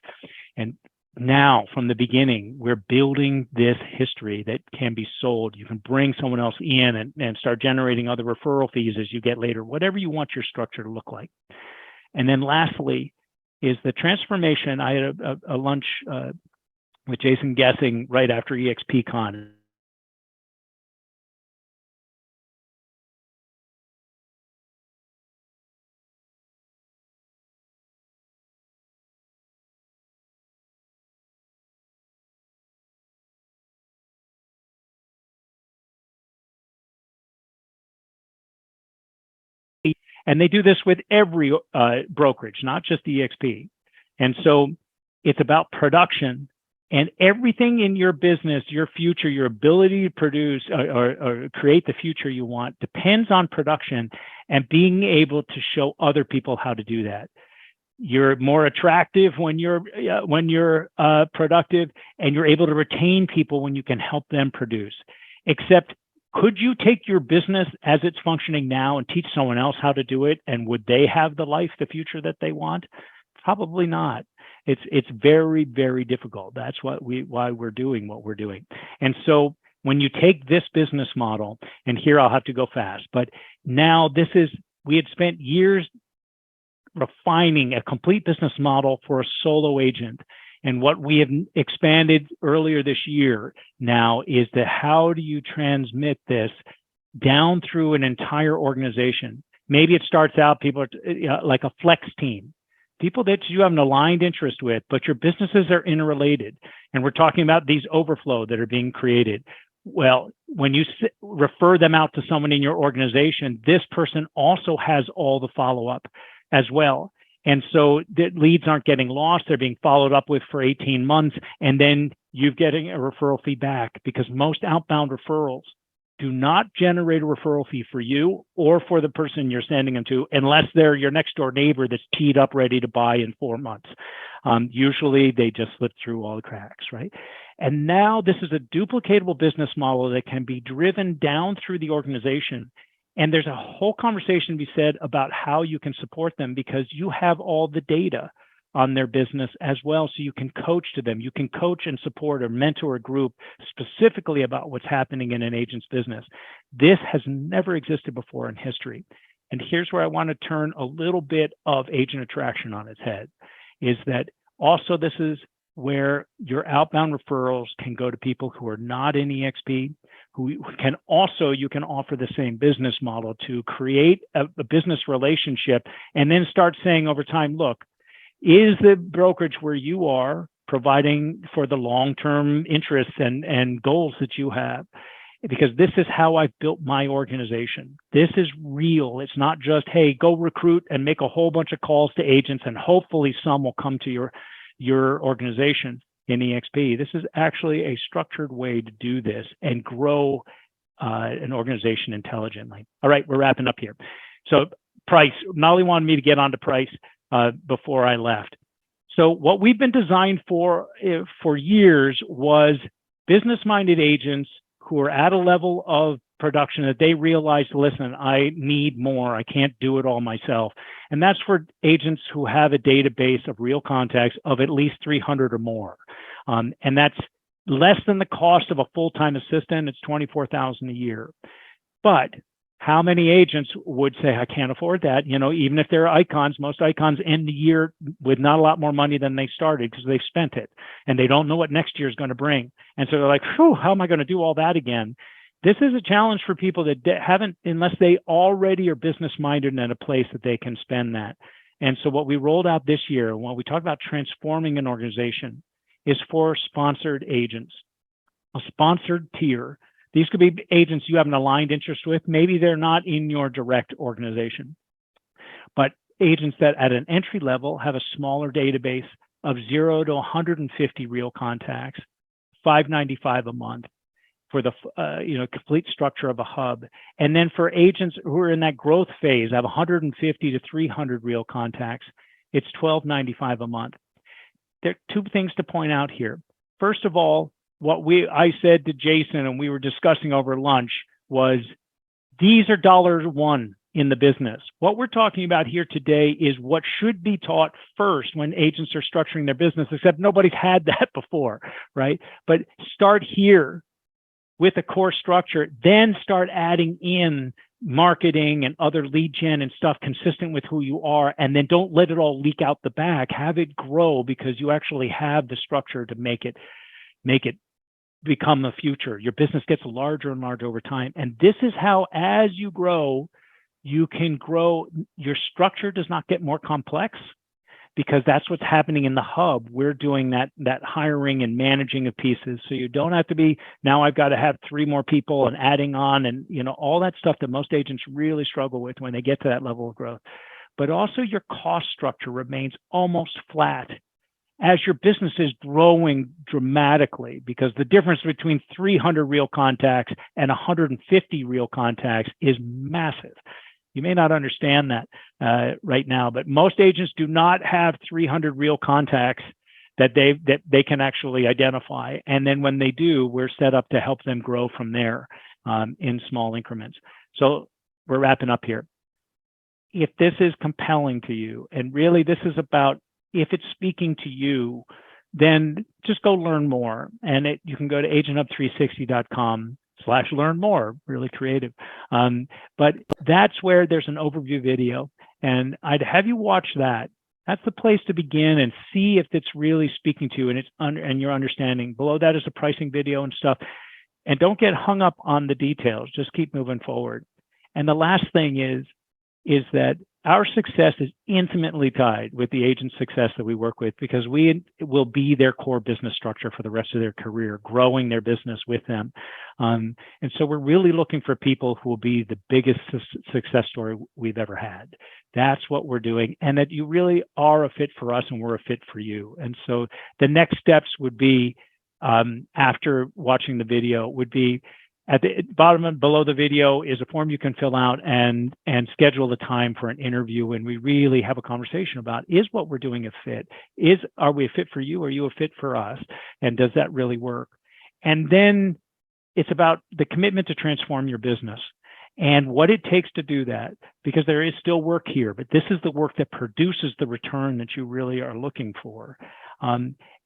And now, from the beginning, we're building this history that can be sold. You can bring someone else in and start generating other referral fees as you get later, whatever you want your structure to look like. And then lastly is the transformation. I had a lunch with Jason Gessing right after EXPCon. And they do this with every brokerage, not just EXP. And so it's about production. And everything in your business, your future, your ability to produce or create the future you want depends on production and being able to show other people how to do that. You're more attractive when you're productive, and you're able to retain people when you can help them produce. Except, could you take your business as it's functioning now and teach someone else how to do it? And would they have the life, the future that they want? Probably not. It's very, very difficult. That's why we're doing what we're doing. And so when you take this business model, and here I'll have to go fast, but now we had spent years refining a complete business model for a solo agent. And what we have expanded earlier this year now is how do you transmit this down through an entire organization. Maybe it starts out people are like a flex team, people that you have an aligned interest with, but your businesses are interrelated. And we're talking about these overflow that are being created. Well, when you refer them out to someone in your organization, this person also has all the follow-up as well. And so the leads aren't getting lost. They're being followed up with for 18 months. And then you're getting a referral fee back, because most outbound referrals do not generate a referral fee for you or for the person you're sending them to, unless they're your next door neighbor that's teed up ready to buy in 4 months. Usually they just slip through all the cracks, right? And now this is a duplicatable business model that can be driven down through the organization. And there's a whole conversation to be said about how you can support them, because you have all the data on their business as well. So you can coach to them. You can coach and support or mentor a group specifically about what's happening in an agent's business. This has never existed before in history. And here's where I want to turn a little bit of agent attraction on its head, is that also this is where your outbound referrals can go to people who are not in EXP, who can also, you can offer the same business model to create a business relationship, and then start saying over time, look, is the brokerage where you are providing for the long-term interests and goals that you have? Because this is how I've built my organization. This is real. It's not just, hey, go recruit and make a whole bunch of calls to agents and hopefully some will come to your organization in EXP. This is actually a structured way to do this and grow an organization intelligently. All right, we're wrapping up here. So price, Knolly wanted me to get onto price before I left. So what we've been designed for years was business-minded agents who are at a level of production that they realize, listen, I need more. I can't do it all myself. And that's for agents who have a database of real contacts of at least 300 or more. And that's less than the cost of a full-time assistant. It's $24,000 a year. But how many agents would say, I can't afford that? You know, even if they're icons, most icons end the year with not a lot more money than they started because they've spent it and they don't know what next year is going to bring. And so they're like, whew, how am I going to do all that again? This is a challenge for people that haven't, unless they already are business-minded and at a place that they can spend that. And so what we rolled out this year, when we talk about transforming an organization, is for sponsored agents, a sponsored tier. These could be agents you have an aligned interest with. Maybe they're not in your direct organization, but agents that at an entry level have a smaller database of 0 to 150 real contacts, $595 a month for the complete structure of a hub. And then for agents who are in that growth phase, have 150 to 300 real contacts, it's $1295 a month. There are two things to point out here. First of all, I said to Jason and we were discussing over lunch was, these are $1 in the business. What we're talking about here today is what should be taught first when agents are structuring their business, except nobody's had that before, right? But start here with a core structure, then start adding in marketing and other lead gen and stuff consistent with who you are, and then don't let it all leak out the back. Have it grow because you actually have the structure to make it become the future. Your business gets larger and larger over time. And this is how, as you grow, you can grow. Your structure does not get more complex, because that's what's happening in the hub. We're doing that hiring and managing of pieces. So you don't have to be, now I've got to have 3 more people and adding on and all that stuff that most agents really struggle with when they get to that level of growth. But also your cost structure remains almost flat as your business is growing dramatically, because the difference between 300 real contacts and 150 real contacts is massive. You may not understand that right now, but most agents do not have 300 real contacts that they can actually identify. And then when they do, we're set up to help them grow from there in small increments. So we're wrapping up here. If this is compelling to you, and really this is about, if it's speaking to you, then just go learn more. And you can go to agenthub360.com/learn more, really creative. But that's where there's an overview video, and I'd have you watch that. That's the place to begin and see if it's really speaking to you and and your understanding. Below that is a pricing video and stuff. And don't get hung up on the details. Just keep moving forward. And the last thing is that our success is intimately tied with the agent's success that we work with, because we will be their core business structure for the rest of their career, growing their business with them. And so we're really looking for people who will be the biggest success story we've ever had. That's what we're doing, and that you really are a fit for us and we're a fit for you. And so the next steps would be, after watching the video, would be at the bottom and below the video is a form you can fill out and schedule the time for an interview. And we really have a conversation about, is what we're doing a fit? Are we a fit for you? Are you a fit for us? And does that really work? And then it's about the commitment to transform your business and what it takes to do that, because there is still work here, but this is the work that produces the return that you really are looking for.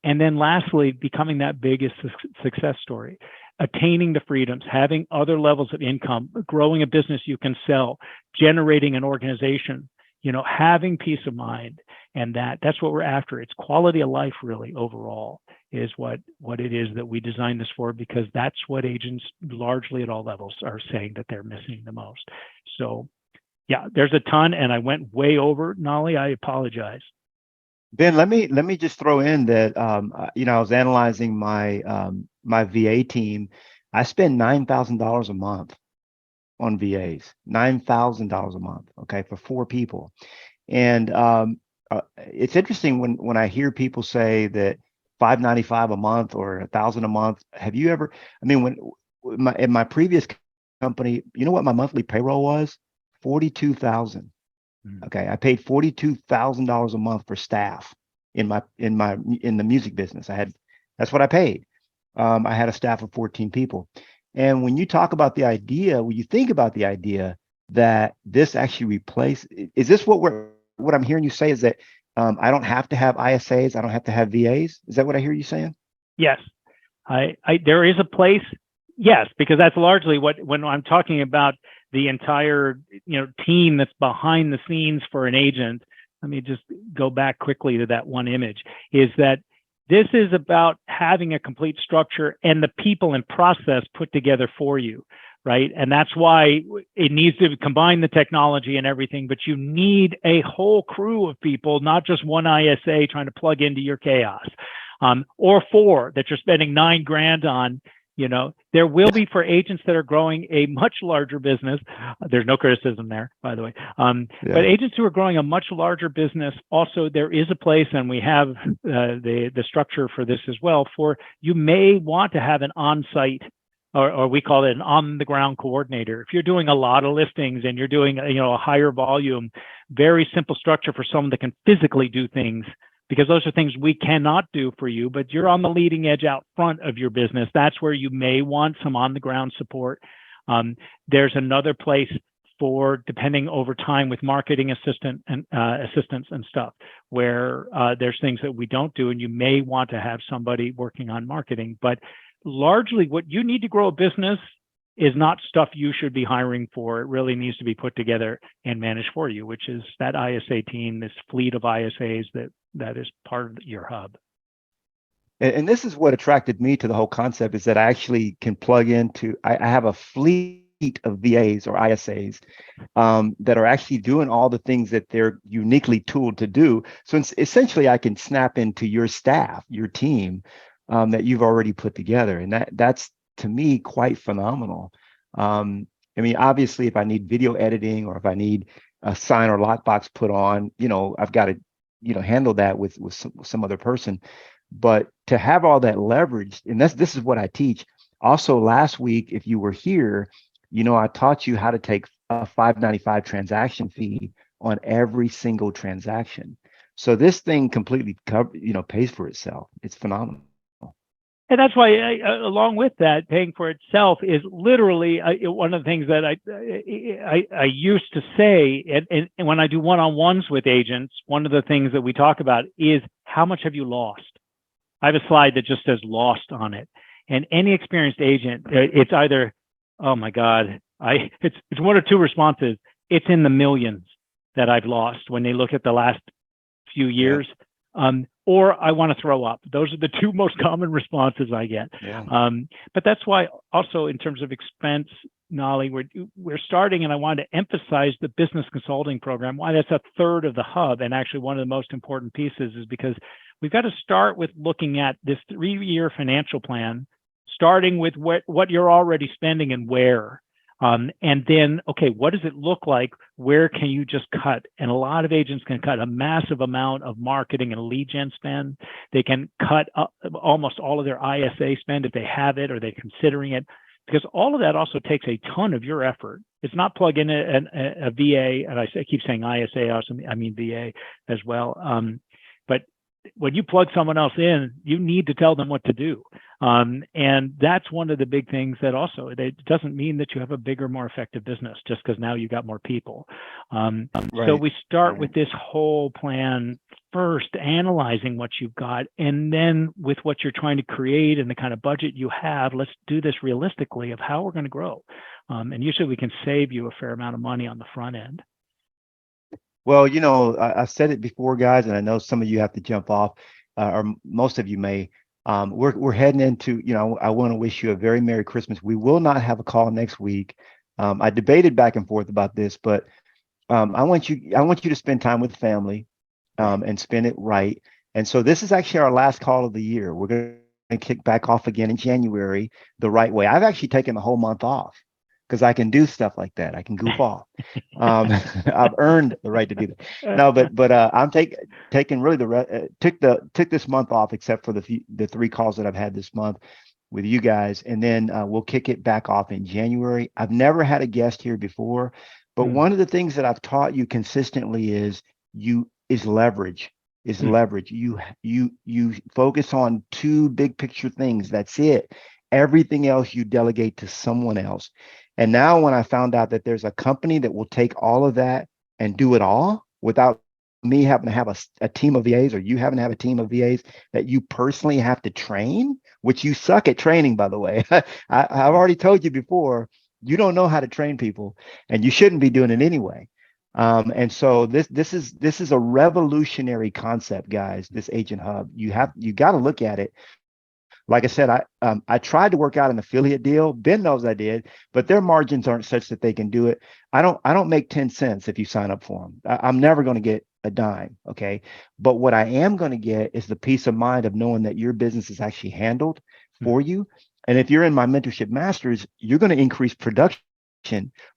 And then lastly, becoming that biggest success story, attaining the freedoms, having other levels of income, growing a business you can sell, generating an organization, having peace of mind. And that's what we're after. It's quality of life, really, overall, is what it is that we designed this for, because that's what agents largely at all levels are saying that they're missing the most. So yeah, there's a ton, and I went way over, Knolly. I apologize. Ben, let me just throw in that I was analyzing my VA team. I spend $9,000 a month on VAs, $9,000 a month, okay, for 4 people. And it's interesting when I hear people say that $595 a month or $1,000 a month. Have you ever? I mean, in my previous company, you know what my monthly payroll was? $42,000. Okay, I paid $42,000 a month for staff in the music business. That's what I paid. I had a staff of 14 people. And when you think about the idea that this actually is this what I'm hearing you say, is that I don't have to have ISAs, I don't have to have VAs? Is that what I hear you saying? Yes, there is a place. Yes, because that's largely when I'm talking about the entire team that's behind the scenes for an agent. Let me just go back quickly to that one image, is that this is about having a complete structure and the people and process put together for you, right? And that's why it needs to combine the technology and everything, but you need a whole crew of people, not just one ISA trying to plug into your chaos, or 4 that you're spending $9,000 on. There will be, for agents that are growing a much larger business. There's no criticism there, by the way. But agents who are growing a much larger business, also there is a place, and we have the structure for this as well. For you may want to have an on-site, or we call it an on-the-ground coordinator. If you're doing a lot of listings and you're doing a higher volume, very simple structure for someone that can physically do things, because those are things we cannot do for you, but you're on the leading edge out front of your business. That's where you may want some on-the-ground support. There's another place for, depending over time, with marketing assistants and stuff, where there's things that we don't do, and you may want to have somebody working on marketing. But largely, what you need to grow a business is not stuff you should be hiring for. It really needs to be put together and managed for you, which is that ISA team, this fleet of ISAs that is part of your hub. And this is what attracted me to the whole concept, is that I actually can plug into, I have a fleet of VAs or ISAs that are actually doing all the things that they're uniquely tooled to do. So essentially I can snap into your staff, your team that you've already put together. And that's, to me, quite phenomenal. I mean, obviously, if I need video editing or if I need a sign or lockbox put on, I've got to, handle that with some other person. But to have all that leveraged, and this is what I teach. Also, last week, if you were here, I taught you how to take a $5.95 transaction fee on every single transaction. So this thing completely pays for itself. It's phenomenal. And that's why, along with that, paying for itself is literally one of the things that I used to say, and when I do one-on-ones with agents, one of the things that we talk about is, how much have you lost? I have a slide that just says lost on it. And any experienced agent, it's either, oh my God, it's one or two responses. It's in the millions that I've lost when they look at the last few years. or I want to throw up. Those are the two most common responses I get. Yeah. But that's why also in terms of expense, Knolly, we're starting, and I wanted to emphasize the business consulting program. Why that's a third of the hub, and actually one of the most important pieces is because we've got to start with looking at this 3-year financial plan, starting with what you're already spending and where. And then, okay, what does it look like? Where can you just cut? And a lot of agents can cut a massive amount of marketing and lead gen spend. They can cut almost all of their ISA spend if they have it or they're considering it, because all of that also takes a ton of your effort. It's not plug in a VA, and I keep saying ISA, I mean VA as well. But when you plug someone else in, you need to tell them what to do. And that's one of the big things that also, it doesn't mean that you have a bigger, more effective business just because now you got more people. Right. So we start with this whole plan first, analyzing what you've got, and then with what you're trying to create and the kind of budget you have, let's do this realistically of how we're going to grow. And usually we can save you a fair amount of money on the front end. Well, I said it before, guys, and I know some of you have to jump off, or most of you may. We're heading into, I want to wish you a very Merry Christmas. We will not have a call next week. I debated back and forth about this, but I want you to spend time with family, and spend it right. And so this is actually our last call of the year. We're going to kick back off again in January the right way. I've actually taken the whole month off, because I can do stuff like that. I can goof off. I've earned the right to do that. No, but I'm taking really took this month off, except for the 3 calls that I've had this month with you guys, and then we'll kick it back off in January. I've never had a guest here before, but one of the things that I've taught you consistently is leverage. Leverage. You focus on 2 big picture things. That's it. Everything else you delegate to someone else. And now when I found out that there's a company that will take all of that and do it all without me having to have a team of VAs, or you having to have a team of VAs that you personally have to train, which you suck at training, by the way. I've already told you before, you don't know how to train people, and you shouldn't be doing it anyway. And so this is a revolutionary concept, guys. This Agent Hub, you got to look at it. Like I said, I tried to work out an affiliate deal. Ben knows I did, but their margins aren't such that they can do it. I don't make 10 cents if you sign up for them. I'm never going to get a dime. Okay. But what I am going to get is the peace of mind of knowing that your business is actually handled for you. And if you're in my mentorship masters, you're going to increase production,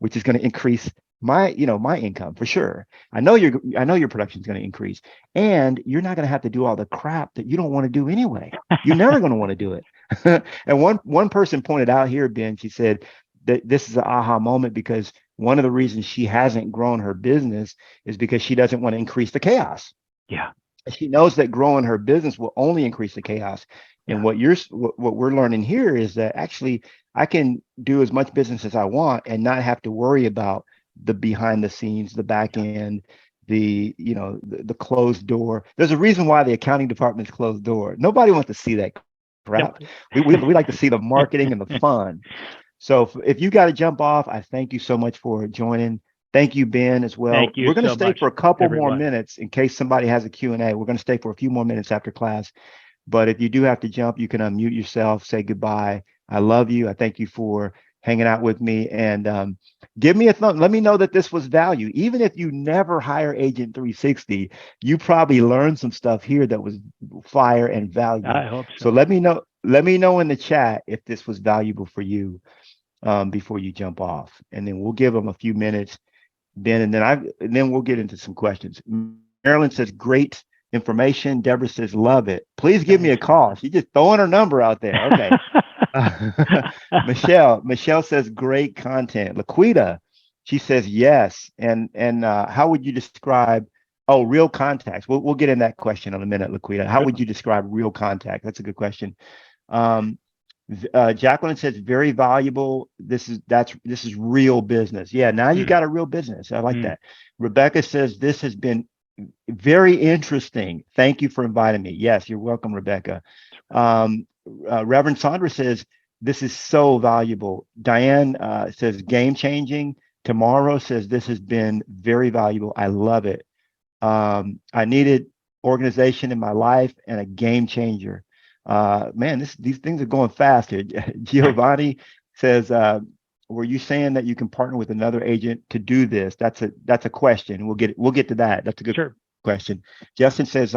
which is going to increase my income for sure. I know your production is going to increase, and you're not going to have to do all the crap that you don't want to do anyway. You're never going to want to do it. And one person pointed out here, Ben, she said that this is an aha moment, because one of the reasons she hasn't grown her business is because she doesn't want to increase the chaos. Yeah. She knows that growing her business will only increase the chaos. And what we're learning here is that actually I can do as much business as I want and not have to worry about the behind the scenes, the back end, the closed door. There's a reason why the accounting department's closed door. Nobody wants to see that crap. We like to see the marketing and the fun. So if you got to jump off, I thank you so much for joining. Thank you, Ben, as well. Thank you. We're going to so stay much, for a couple everyone. more minutes in case somebody has a Q&A. We're going to stay for a few more minutes after class. But if you do have to jump, you can unmute yourself, say goodbye. I love you. I thank you for hanging out with me, and give me a thumb. Let me know that this was value. Even if you never hire Agent 360, you probably learned some stuff here that was fire and valuable. I hope so. So let me know in the chat if this was valuable for you, before you jump off, and then we'll give them a few minutes, Ben, and then we'll get into some questions. Marilyn says great information. Deborah says love it. Please give me a call. She's just throwing her number out there. Okay. Michelle says great content. Laquita, she says yes. And how would you describe real contacts? We'll get in that question in a minute, Laquita. How would you describe real contact? That's a good question. Jacqueline says very valuable. This is real business. Yeah, now you got a real business. I like that. Rebecca says this has been very interesting. Thank you for inviting me. Yes, you're welcome, Rebecca. Reverend Sandra says this is so valuable. Diane says game changing. Tomorrow says this has been very valuable. I love it. I needed organization in my life and a game changer. Man, these things are going fast here. Giovanni says, were you saying that you can partner with another agent to do this? That's a question. We'll get to that. That's a good Sure. question. Justin says,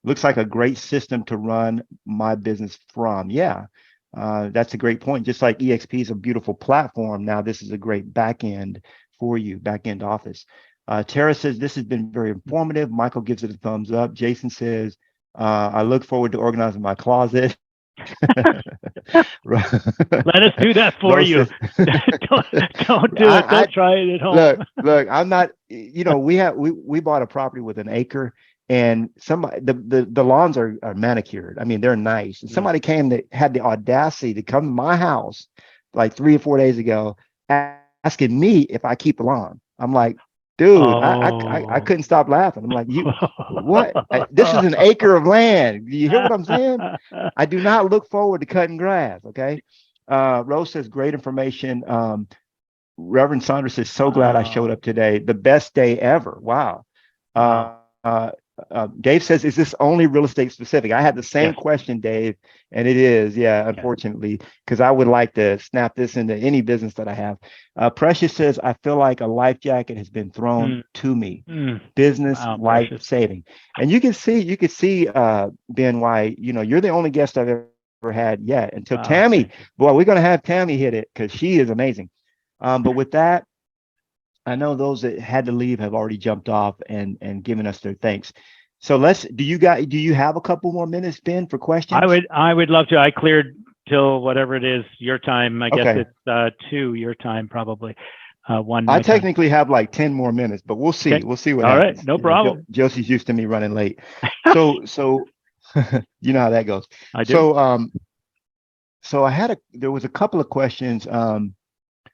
looks like a great system to run my business from. Yeah, that's a great point. Just like EXP is a beautiful platform, now this is a great back end for you, back end office. Tara says, this has been very informative. Michael gives it a thumbs up. Jason says, I look forward to organizing my closet. Let us do that for Rose you. says, Don't do it. Don't try it at home. look, I'm not, we bought a property with an acre, and somebody, the lawns are manicured. I mean, they're nice. And somebody came that had the audacity to come to my house like 3 or 4 days ago asking me if I keep the lawn. I'm like, dude, I couldn't stop laughing. I'm like, what? This is an acre of land. Do you hear what I'm saying? I do not look forward to cutting grass. Okay. Rose says, great information. Reverend Saunders says, so glad I showed up today. The best day ever. Wow. Dave says, is this only real estate specific? I had the same question, Dave, and it is, unfortunately, because I would like to snap this into any business that I have. Precious says, I feel like a life jacket has been thrown to me. Business, life saving. And you can see, Ben, why, you're the only guest I've ever had yet until Tammy. Boy, we're going to have Tammy hit it because she is amazing. But with that, I know those that had to leave have already jumped off and given us their thanks. So do you have a couple more minutes, Ben, for questions? I would love to. I cleared till whatever it is, your time. I guess it's 2 your time, probably. 1. I technically have like 10 more minutes, but we'll see. Okay. We'll see what happens. All right, no problem. Josie's used to me running late. So you know how that goes. I do. So there was a couple of questions.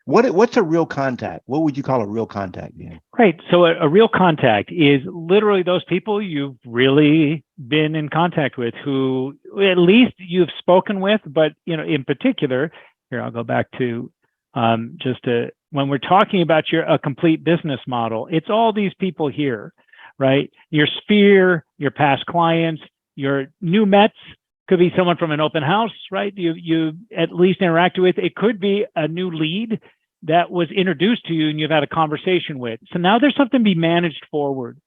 What's a real contact? What would you call a real contact, Dan? Right. So a real contact is literally those people you've really been in contact with, who at least you've spoken with, but in particular, here I'll go back to when we're talking about a complete business model, it's all these people here, right? Your sphere, your past clients, your new Mets. Could be someone from an open house, right? You at least interacted with. It could be a new lead that was introduced to you and you've had a conversation with. So now there's something to be managed forward.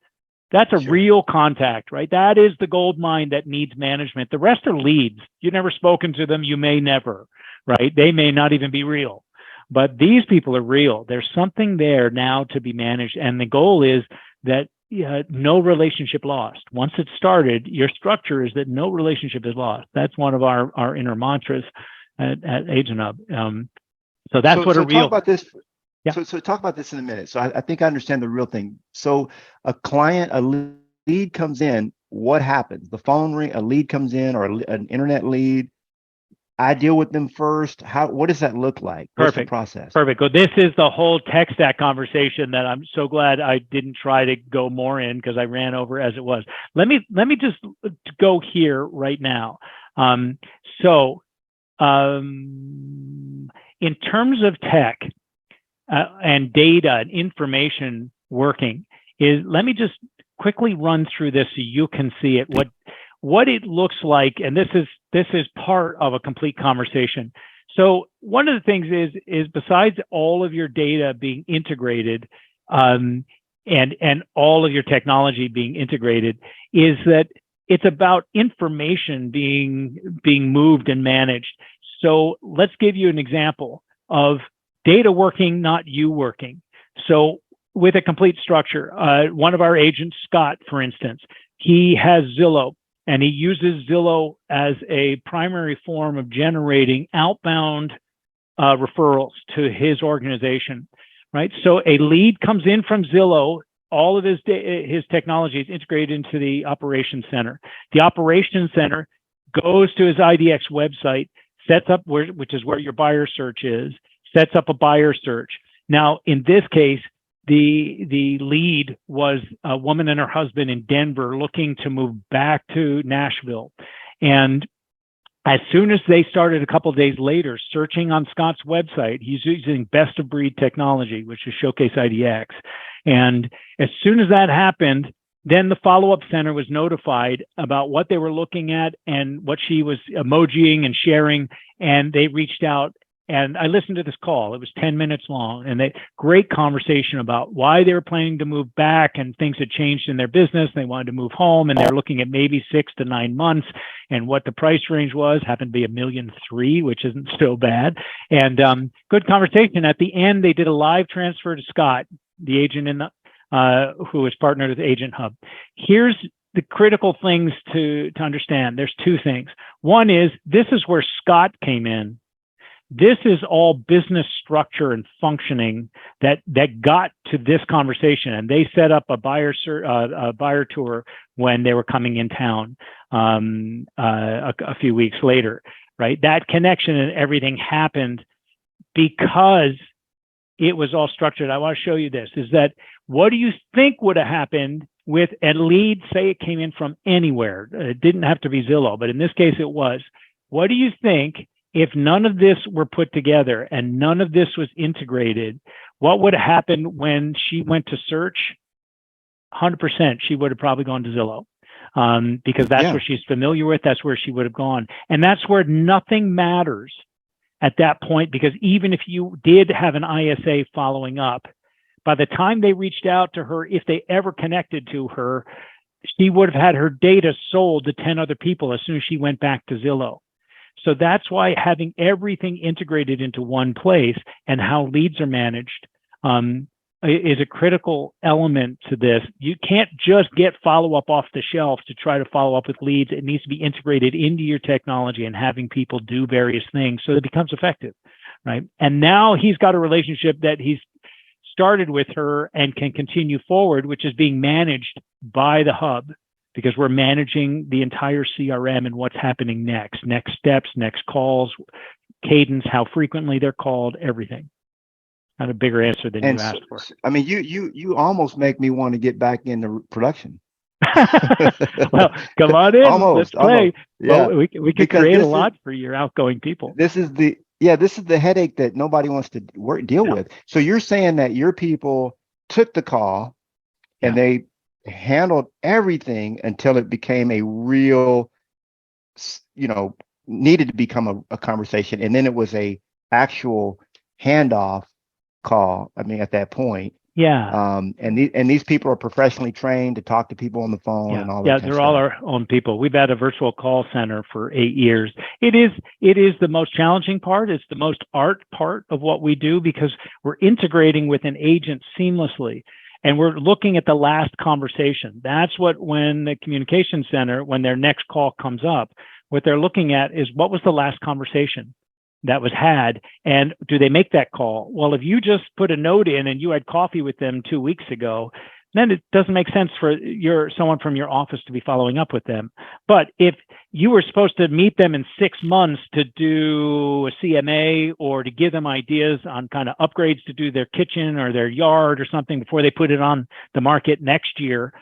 That's a real contact, right? That is the gold mine that needs management. The rest are leads. You've never spoken to them. You may never, right? They may not even be real, but these people are real. There's something there now to be managed. And the goal is that no relationship lost. Once it's started, your structure is that no relationship is lost. That's one of our inner mantras at Agent Hub. So that's what a real. Talk about this. Yeah. So talk about this in a minute. So I think I understand the real thing. So a lead comes in. What happens? The phone ring. A lead comes in, or an internet lead. I deal with them first. What does that look like? What's the process? Perfect. Well, this is the whole tech stack conversation that I'm so glad I didn't try to go more in, because I ran over as it was. Let me just go here right now. In terms of tech and data and information working, let me just quickly run through this so you can see it. What it looks like, and this is part of a complete conversation. So one of the things is besides all of your data being integrated, and all of your technology being integrated, is that it's about information being moved and managed. So let's give you an example of data working, not you working. So with a complete structure, one of our agents, Scott, for instance, he has Zillow. And he uses Zillow as a primary form of generating outbound referrals to his organization, right? So a lead comes in from Zillow. All of his technology is integrated into the operations center. The operations center goes to his IDX website, sets up which is where your buyer search is, sets up a buyer search. Now, in this case, the lead was a woman and her husband in Denver looking to move back to Nashville. And as soon as they started a couple of days later searching on Scott's website, he's using best of breed technology, which is Showcase IDX. And as soon as that happened, Then the follow-up center was notified about what they were looking at and what she was emojiing and sharing, and they reached out. And I listened to this call. It was 10 minutes long, and great conversation about why they were planning to move back, and things had changed in their business. They wanted to move home, and they're looking at maybe 6 to 9 months, and what the price range was happened to be $1.3 million, which isn't so bad. And good conversation. At the end, they did a live transfer to Scott, the agent in the who is partnered with Agent Hub. Here's the critical things to understand. There's two things. One is, this is where Scott came in. This is all business structure and functioning that got to this conversation. And they set up a buyer tour when they were coming in town a few weeks later, right? That connection and everything happened because it was all structured. I want to show you this, is that what do you think would have happened with a lead? Say it came in from anywhere. It didn't have to be Zillow, but in this case it was. What do you think if none of this were put together and none of this was integrated? What would have happened when she went to search? 100%, she would have probably gone to Zillow because that's where she's familiar with. That's where she would have gone. And that's where nothing matters at that point, because even if you did have an ISA following up, by the time they reached out to her, if they ever connected to her, she would have had her data sold to 10 other people as soon as she went back to Zillow. So that's why having everything integrated into one place and how leads are managed is a critical element to this. You can't just get follow-up off the shelf to try to follow up with leads. It needs to be integrated into your technology and having people do various things so that it becomes effective, right? And now he's got a relationship that he's started with her and can continue forward, which is being managed by the hub, because we're managing the entire CRM and what's happening next steps, next calls, cadence, how frequently they're called, everything. Not a bigger answer than you asked for. I mean, you almost make me want to get back into production. Well, come on in. Let's play. Almost. Yeah, well, we could create a lot for your outgoing people. This is the headache that nobody wants to deal with. So you're saying that your people took the call and they handled everything until it became a real, needed to become a conversation, and then it was a actual handoff call. I mean, at that point, and these people are professionally trained to talk to people on the phone and all that. Yeah, they're all our own people. We've had a virtual call center for 8 years. It is the most challenging part. It's the most art part of what we do, because we're integrating with an agent seamlessly. And we're looking at the last conversation. That's what, when the communication center, when their next call comes up, what they're looking at is, what was the last conversation that was had, and do they make that call? Well, if you just put a note in and you had coffee with them 2 weeks ago, then it doesn't make sense for someone from your office to be following up with them. But if you were supposed to meet them in 6 months to do a CMA, or to give them ideas on kind of upgrades to do their kitchen or their yard or something before they put it on the market next year,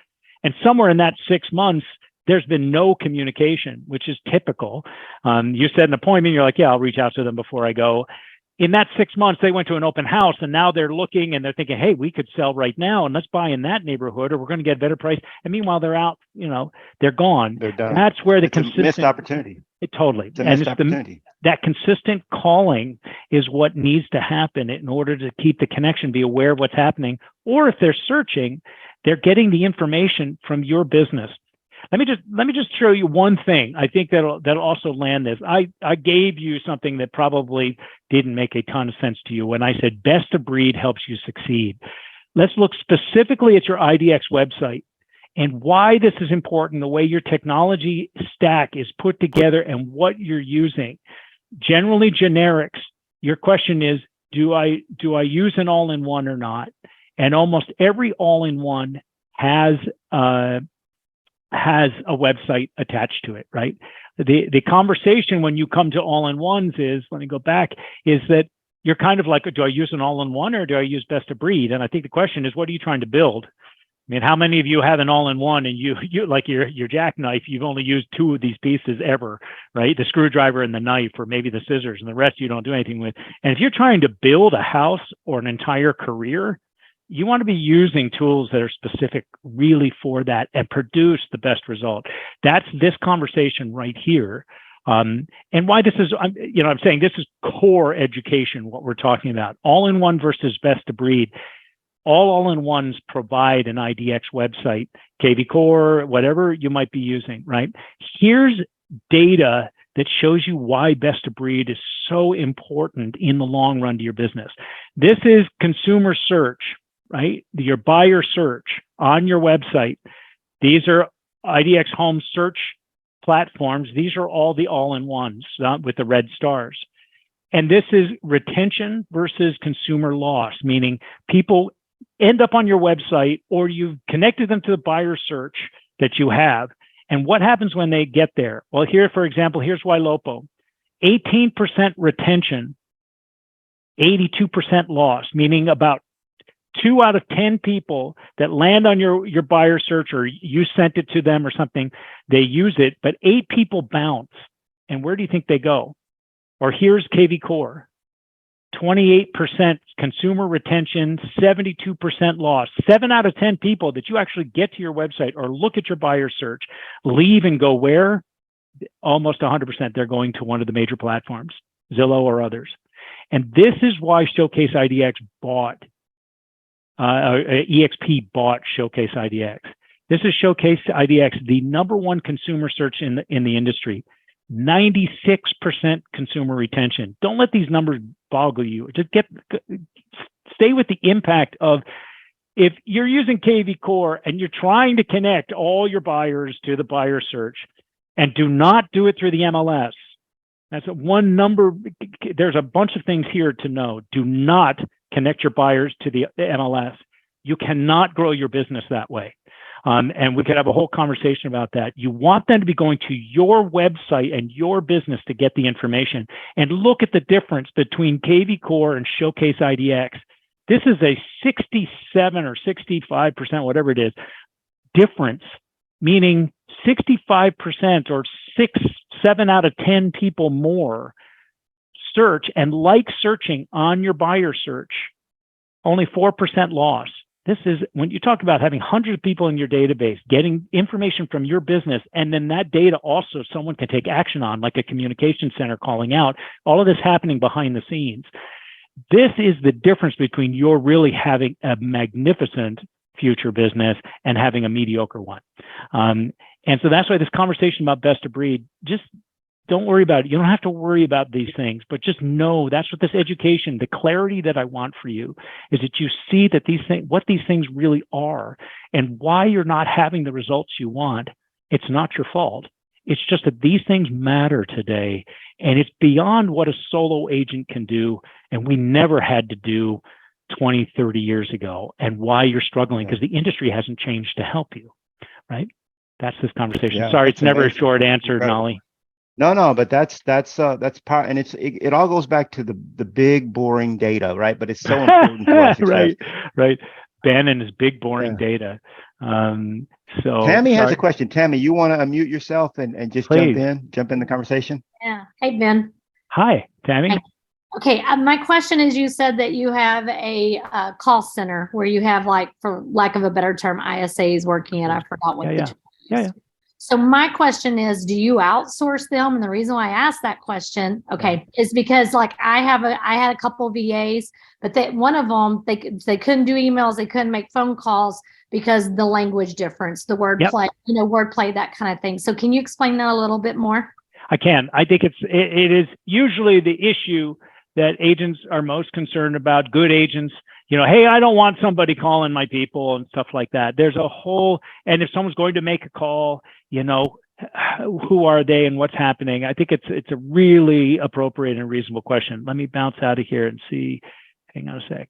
and somewhere in that 6 months, there's been no communication, which is typical. You set an appointment, you're like, yeah, I'll reach out to them before I go. In that 6 months, they went to an open house, and now they're looking and they're thinking, hey, we could sell right now, and let's buy in that neighborhood, or we're going to get a better price. And meanwhile, they're out, they're gone. They're done. That's where the consistent missed opportunity. Totally. It's a missed opportunity. That consistent calling is what needs to happen in order to keep the connection, be aware of what's happening. Or if they're searching, they're getting the information from your business. Let me just show you one thing. I think that'll also land this. I gave you something that probably didn't make a ton of sense to you when I said best of breed helps you succeed. Let's look specifically at your IDX website and why this is important, the way your technology stack is put together and what you're using. Generally generics. Your question is, do I use an all-in-one or not? And almost every all-in-one has a website attached to it, right? The conversation when you come to all-in-ones is, let me go back, is that you're kind of like, do I use an all-in-one or do I use best of breed? And I think the question is, what are you trying to build? I mean, how many of you have an all-in-one and you like your jackknife, you've only used 2 of these pieces ever, right? The screwdriver and the knife, or maybe the scissors, and the rest you don't do anything with. And if you're trying to build a house or an entire career, You want to be using tools that are specific really for that and produce the best result. That's this conversation right here. And why this is, I'm saying this is core education, what we're talking about. All-in-one versus best of breed. All-in-ones provide an IDX website, KV Core, whatever you might be using, right? Here's data that shows you why best of breed is so important in the long run to your business. This is consumer search, right? Your buyer search on your website. These are IDX home search platforms. These are all the all-in-ones with the red stars. And this is retention versus consumer loss, meaning people end up on your website or you've connected them to the buyer search that you have. And what happens when they get there? Well, here, for example, here's Lopo. 18% retention, 82% loss, meaning about 2 out of 10 people that land on your buyer search, or you sent it to them or something, they use it, but 8 people bounce. And where do you think they go? Or here's KV Core. 28% consumer retention, 72% loss. 7 out of 10 people that you actually get to your website or look at your buyer search, leave and go where? Almost 100%. They're going to one of the major platforms, Zillow or others. And this is why Showcase IDX bought, EXP bought Showcase IDX. This is Showcase IDX, the #1 consumer search in the industry. 96% consumer retention. Don't let these numbers boggle you. Just stay with the impact of, if you're using KV Core and you're trying to connect all your buyers to the buyer search, and do not do it through the MLS. That's one number. There's a bunch of things here to know. Do not connect your buyers to the MLS. You cannot grow your business that way. And we could have a whole conversation about that. You want them to be going to your website and your business to get the information. And look at the difference between KV Core and Showcase IDX. This is a 67 or 65%, whatever it is, difference, meaning 65% or 7 out of 10 people more search and like searching on your buyer search, only 4% loss. This is when you talk about having hundreds of people in your database, getting information from your business, and then that data also someone can take action on, like a communication center calling out, all of this happening behind the scenes. This is the difference between you're really having a magnificent future business and having a mediocre one. And so that's why this conversation about best of breed, just don't worry about it. You don't have to worry about these things, but just know that's what this education, the clarity that I want for you is that you see that these things, what these things really are and why you're not having the results you want. It's not your fault. It's just that these things matter today, and it's beyond what a solo agent can do. And we never had to do 20, 30 years ago, and why you're struggling because the industry hasn't changed to help you, right? That's this conversation. Yeah, sorry, it's never amazing. A short answer, Incredible. Knolly. No, but that's part, and it all goes back to the big boring data, right? But it's so important to our success. Right. Ben and his big boring data. So Tammy has a question. Tammy, you want to unmute yourself and just Please. jump in the conversation? Yeah. Hey, Ben. Hi, Tammy. Hey. Okay, my question is, you said that you have a call center where you have, like, for lack of a better term, ISAs working it. I forgot what. Yeah. So my question is, do you outsource them? And the reason why I asked that question, is because, like, I had a couple of VAs, but one of them, they couldn't do emails, they couldn't make phone calls because the language difference, the wordplay, wordplay, that kind of thing. So can you explain that a little bit more? I can. I think it is usually the issue that agents are most concerned about. Good agents, hey, I don't want somebody calling my people and stuff like that. There's a whole, and if someone's going to make a call, who are they and what's happening? I think it's a really appropriate and reasonable question. Let me bounce out of here and see. Hang on a sec.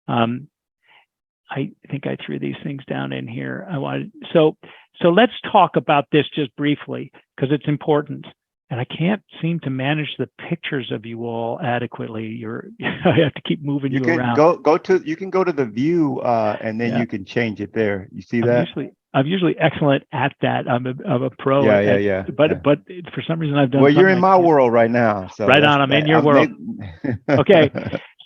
I think I threw these things down in here. So let's talk about this just briefly because it's important. And I can't seem to manage the pictures of you all adequately. I have to keep moving you around. You can go to the view and then you can change it there. You see that? I'm usually excellent at that. I'm a pro. But for some reason I've done. Well, you're in my world right now. So right on. I'm in your world. Okay.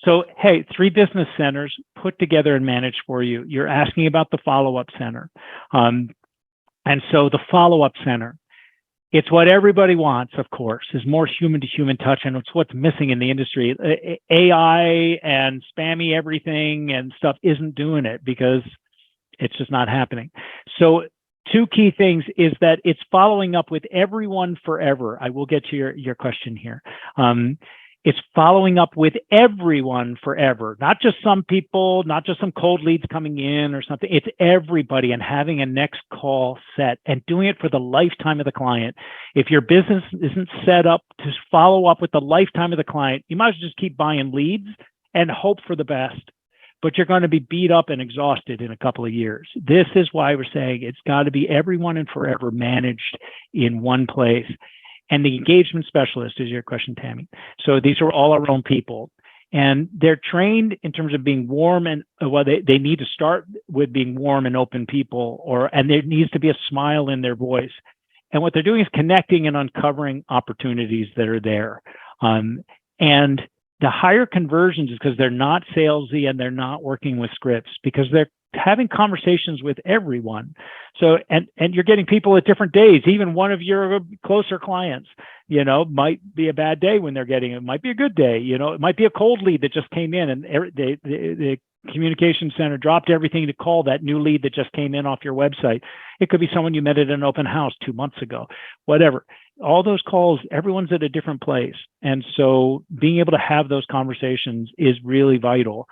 So, hey, 3 business centers put together and managed for you. You're asking about the follow-up center. And so the follow-up center, it's what everybody wants, of course, is more human-to-human touch, and it's what's missing in the industry. AI and spammy everything and stuff isn't doing it because it's just not happening. So 2 key things is that it's following up with everyone forever. I will get to your question here. It's following up with everyone forever, not just some people, not just some cold leads coming in or something. It's everybody, and having a next call set and doing it for the lifetime of the client. If your business isn't set up to follow up with the lifetime of the client, you might as well just keep buying leads and hope for the best. But you're going to be beat up and exhausted in a couple of years. This is why we're saying it's got to be everyone and forever managed in one place. And the engagement specialist is your question, Tammy. So these are all our own people. And they're trained in terms of being warm and, well, they need to start with being warm and open people, and there needs to be a smile in their voice. And what they're doing is connecting and uncovering opportunities that are there. And the higher conversions is because they're not salesy and they're not working with scripts, because they're having conversations with everyone. So, and you're getting people at different days. Even one of your closer clients, might be a bad day when they're getting it. It might be a good day. It might be a cold lead that just came in, and the communication center dropped everything to call that new lead that just came in off your website. It could be someone you met at an open house 2 months ago, whatever. All those calls, everyone's at a different place. And so being able to have those conversations is really vital.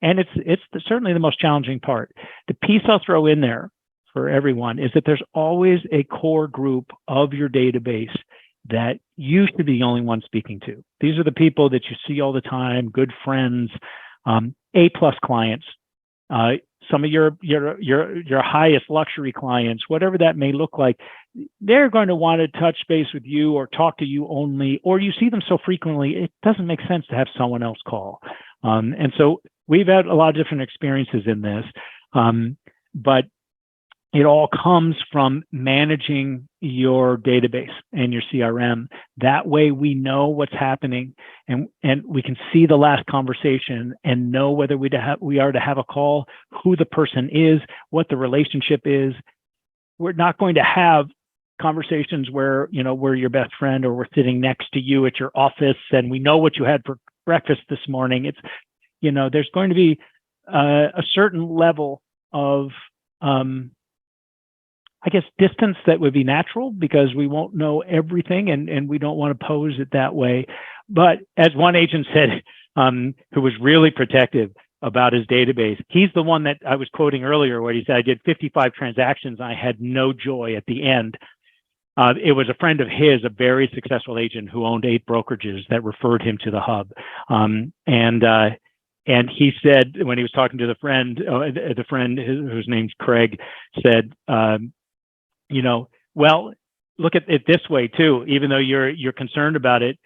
And it's certainly the most challenging part. The piece I'll throw in there for everyone is that there's always a core group of your database that you should be the only one speaking to. These are the people that you see all the time, good friends, A+ clients, some of your highest luxury clients, whatever that may look like. They're going to want to touch base with you or talk to you only, or you see them so frequently, it doesn't make sense to have someone else call. And so we've had a lot of different experiences in this, but it all comes from managing your database and your CRM. That way we know what's happening, and we can see the last conversation and know whether we are to have a call, who the person is, what the relationship is. We're not going to have conversations where, we're your best friend or we're sitting next to you at your office and we know what you had for breakfast this morning. It's, there's going to be a certain level of, distance that would be natural, because we won't know everything and we don't want to pose it that way. But as one agent said, who was really protective about his database, he's the one that I was quoting earlier, where he said, I did 55 transactions. I had no joy at the end. It was a friend of his, a very successful agent who owned 8 brokerages, that referred him to the hub. And he said, when he was talking to the friend whose name's Craig, said, well, look at it this way too. Even though you're concerned about it,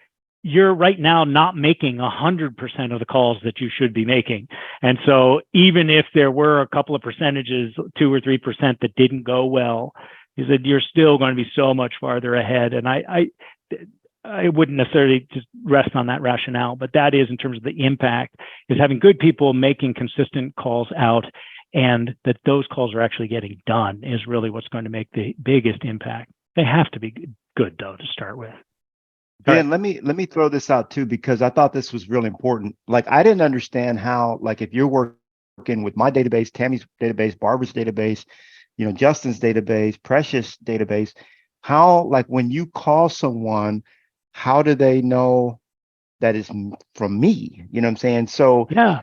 you're right now not making 100% of the calls that you should be making. And so even if there were a couple of percentages, 2 or 3% that didn't go well, he said, you're still going to be so much farther ahead. And I wouldn't necessarily just rest on that rationale, but that is, in terms of the impact, is having good people making consistent calls out, and that those calls are actually getting done is really what's going to make the biggest impact. They have to be good though, to start with. Ben, let me throw this out too, because I thought this was really important. Like, I didn't understand how, like, if you're working with my database, Tammy's database, Barbara's database, Justin's database, Precious database, how, like, when you call someone, how do they know that is from me? You know what I'm saying? So yeah,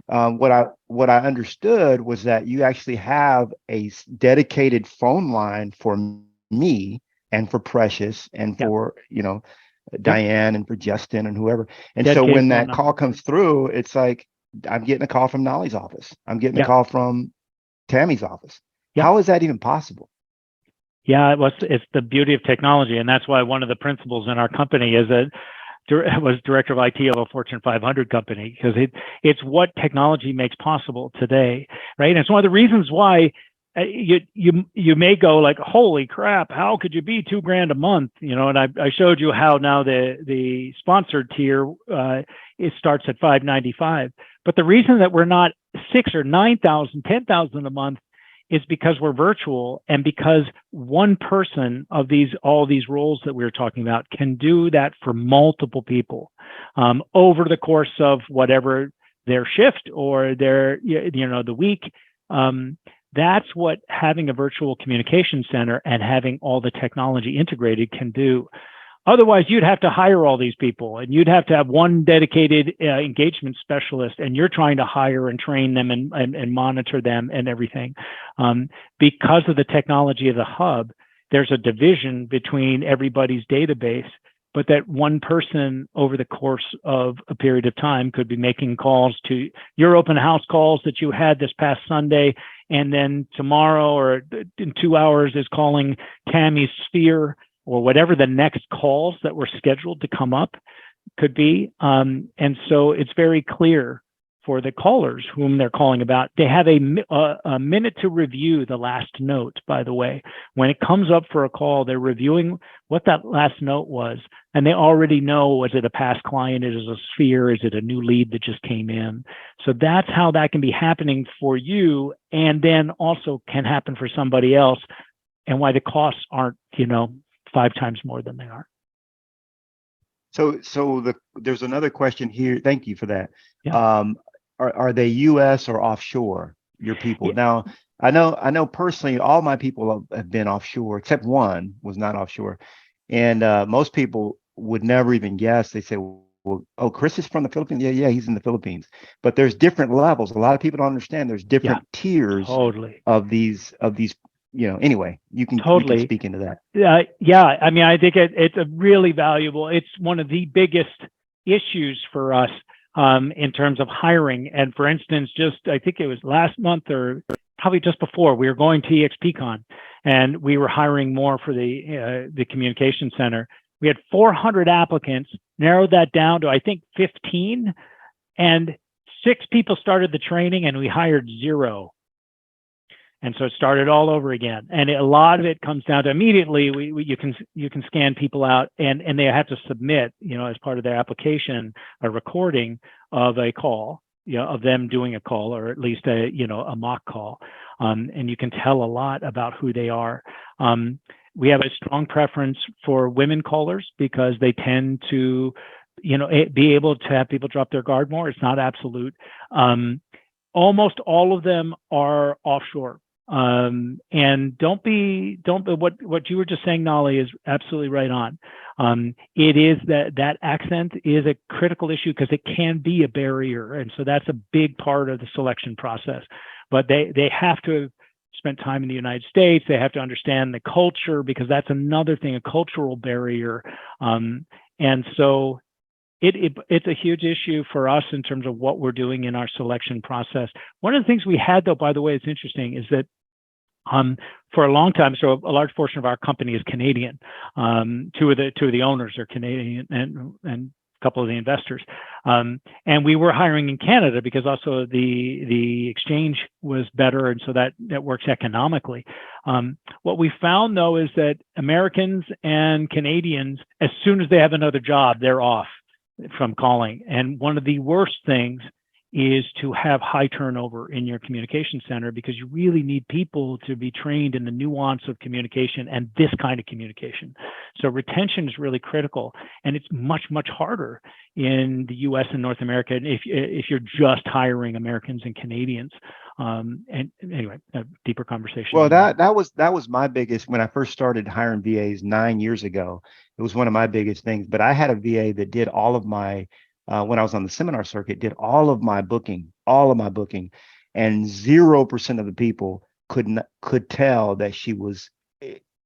what I understood was that you actually have a dedicated phone line for me and for Precious and for, Diane and for Justin and whoever. And so when that call comes through, it's like, I'm getting a call from Knolly's office. I'm getting a call from Tammy's office. How is that even possible? Yeah, it's the beauty of technology. And that's why one of the principles in our company is that was director of IT of a Fortune 500 company, because it's what technology makes possible today, right? And it's one of the reasons why you may go like, holy crap, how could you be $2,000 a month? And I showed you how now the sponsored tier it starts at $595. But the reason that we're not 6 or 9,000, 10,000 a month is because we're virtual, and because one person of all these roles that we were talking about can do that for multiple people over the course of whatever their shift or their the week. That's what having a virtual communication center and having all the technology integrated can do. Otherwise, you'd have to hire all these people, and you'd have to have one dedicated engagement specialist, and you're trying to hire and train them and monitor them and everything. Because of the technology of the hub, there's a division between everybody's database, but that one person over the course of a period of time could be making calls to your open house calls that you had this past Sunday, and then tomorrow or in 2 hours is calling Tammy's Sphere, or whatever the next calls that were scheduled to come up could be. And so it's very clear for the callers whom they're calling about. They have a minute to review the last note, by the way. When it comes up for a call, they're reviewing what that last note was. And they already know, was it a past client? Is it a Sphere? Is it a new lead that just came in? So that's how that can be happening for you, and then also can happen for somebody else, and why the costs aren't, 5 times more than they are. So there's another question here. Thank you for that. Yeah. Are they U.S. or offshore, your people? Yeah. Now, I know personally, all my people have been offshore, except one was not offshore. And most people would never even guess. They say, well, oh, Chris is from the Philippines. Yeah, he's in the Philippines. But there's different levels. A lot of people don't understand. There's different tiers Totally. of these. Anyway, you can speak into that. Yeah, I mean, I think it's a really valuable. It's one of the biggest issues for us in terms of hiring. And for instance, I think it was last month or probably just before, we were going to EXPCon, and we were hiring more for the communication center. We had 400 applicants, narrowed that down to I think 15, and 6 people started the training, and we hired 0. And so it started all over again. And a lot of it comes down to immediately you can scan people out, and they have to submit, as part of their application, a recording of a call, of them doing a call, or at least a mock call. And you can tell a lot about who they are. We have a strong preference for women callers because they tend to, be able to have people drop their guard more. It's not absolute. Almost all of them are offshore. And don't what you were just saying, Knolly, is absolutely right on. It is that accent is a critical issue because it can be a barrier. And so that's a big part of the selection process, but they have to have spent time in the United States. They have to understand the culture, because that's another thing, a cultural barrier. And so it's a huge issue for us in terms of what we're doing in our selection process. One of the things we had, though, by the way, it's interesting, is that for a long time, so a large portion of our company is Canadian. 2 of the owners are Canadian, and a couple of the investors. And we were hiring in Canada because also the exchange was better, and so that works economically. What we found, though, is that Americans and Canadians, as soon as they have another job, they're off from calling. And one of the worst things is to have high turnover in your communication center, because you really need people to be trained in the nuance of communication and this kind of communication. So retention is really critical, and it's much, much harder in the US and North America if you're just hiring Americans and Canadians. And anyway, a deeper conversation. Well, that was my biggest, when I first started hiring VAs 9 years ago. It was one of my biggest things. But I had a VA that did all of my when I was on the seminar circuit, did all of my booking, and 0% of the people could tell that she was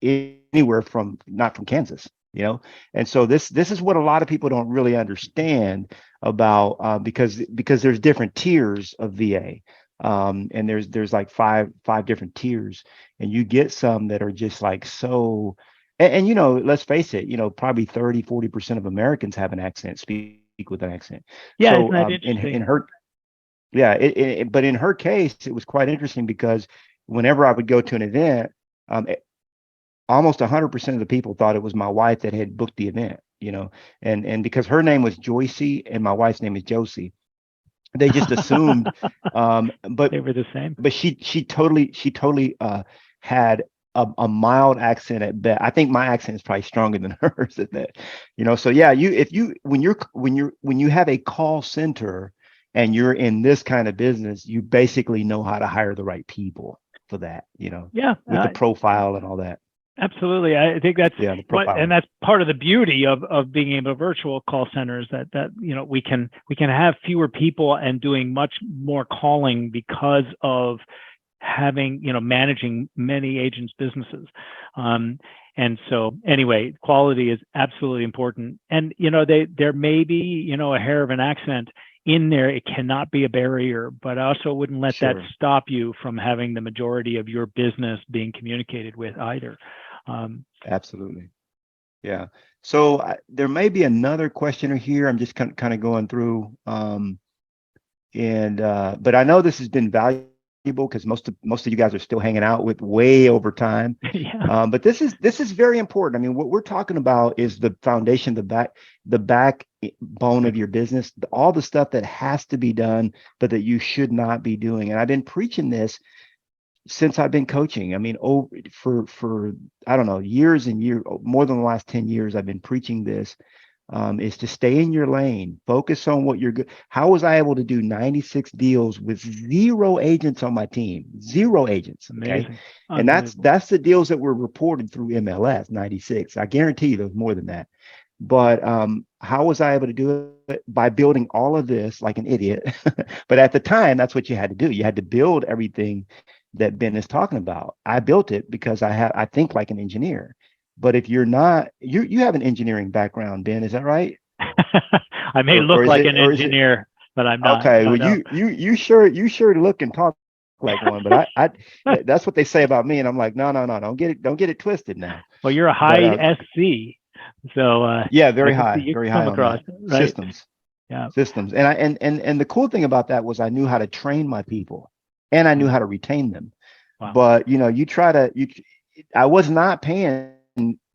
anywhere from, not from Kansas, And so this is what a lot of people don't really understand about, because there's different tiers of VA. And there's like five different tiers, and you get some that are just like so, and let's face it, probably 30-40% of Americans have an accent, speak with an accent. Yeah, so isn't that interesting? in her, yeah, but in her case, it was quite interesting because whenever I would go to an event, almost 100% of the people thought it was my wife that had booked the event, and because her name was Joycey and my wife's name is Josie, they just assumed, but They were the same. but she totally had a mild accent at best. I think my accent is probably stronger than hers at that. So yeah, when you have a call center and you're in this kind of business, you basically know how to hire the right people for that, Yeah, with the profile and all that. absolutely. I think that's Yeah, the what, profile. and that's part of the beauty of being able to virtual call centers, that we can have fewer people and doing much more calling because of having, managing many agents' businesses. And so anyway, quality is absolutely important. And, there may be, a hair of an accent in there. It cannot be a barrier, but I also wouldn't let that stop you from having the majority of your business being communicated with either. Absolutely. Yeah. So there may be another questioner here. I'm just kind of going through, but I know this has been valuable because most of you guys are still hanging out with way over time. Yeah. But this is very important. I mean, what we're talking about is the foundation, the backbone of your business, all the stuff that has to be done, but that you should not be doing. And I've been preaching this since I've been coaching. I mean, for I don't know, years and years, more than the last 10 years, I've been preaching this. Is to stay in your lane, focus on what you're good. How was I able to do 96 deals with 0 agents on my team? 0 agents. Okay. Amazing. And that's the deals that were reported through MLS, 96. I guarantee you there's more than that. But how was I able to do it? By building all of this like an idiot. But at the time, that's what you had to do. You had to build everything that Ben is talking about. I built it because I think like an engineer. But if you're not, you have an engineering background, Ben, is that right? I may look like an engineer, but I'm not. Okay, well, you sure look and talk like one, but I that's what they say about me, and I'm like, no, don't get it twisted now. Well, you're a high SC, so yeah, very high come on across, that. right? Systems, yeah, systems, and the cool thing about that was I knew how to train my people, and I knew how to retain them. Wow. But I was not paying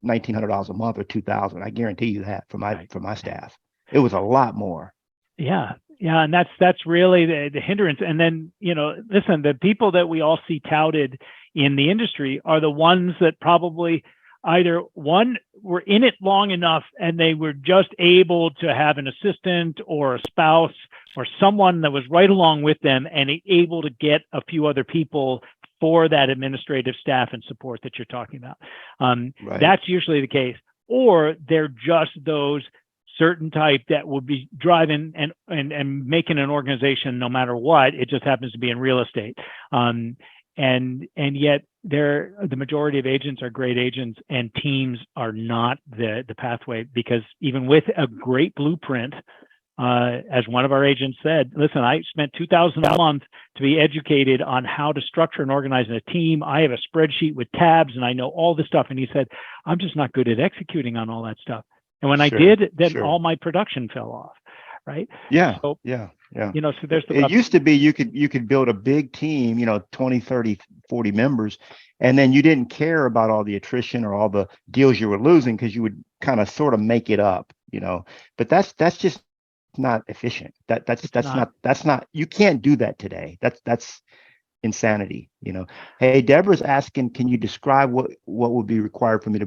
$1,900 a month or $2,000. I guarantee you that for my staff. It was a lot more. Yeah, and that's really the hindrance. And then listen, the people that we all see touted in the industry are the ones that probably either one were in it long enough and they were just able to have an assistant or a spouse or someone that was right along with them and able to get a few other people for that administrative staff and support that you're talking about. Right. That's usually the case. Or they're just those certain type that will be driving and making an organization no matter what. It just happens to be in real estate. And yet the majority of agents are great agents and teams are not the pathway, because even with a great blueprint, as one of our agents said, listen, I spent $2,000 a month to be educated on how to structure and organize a team. I have a spreadsheet with tabs and I know all this stuff. And he said, I'm just not good at executing on all that stuff. And when I did, then all my production fell off. Right. Yeah. So, yeah. So there's it used to be you could build a big team, 20, 30, 40 members, and then you didn't care about all the attrition or all the deals you were losing because you would kind of sort of make it up, but that's just not efficient. That's not, you can't do that today. That's insanity. Hey, Deborah's asking, can you describe what would be required for me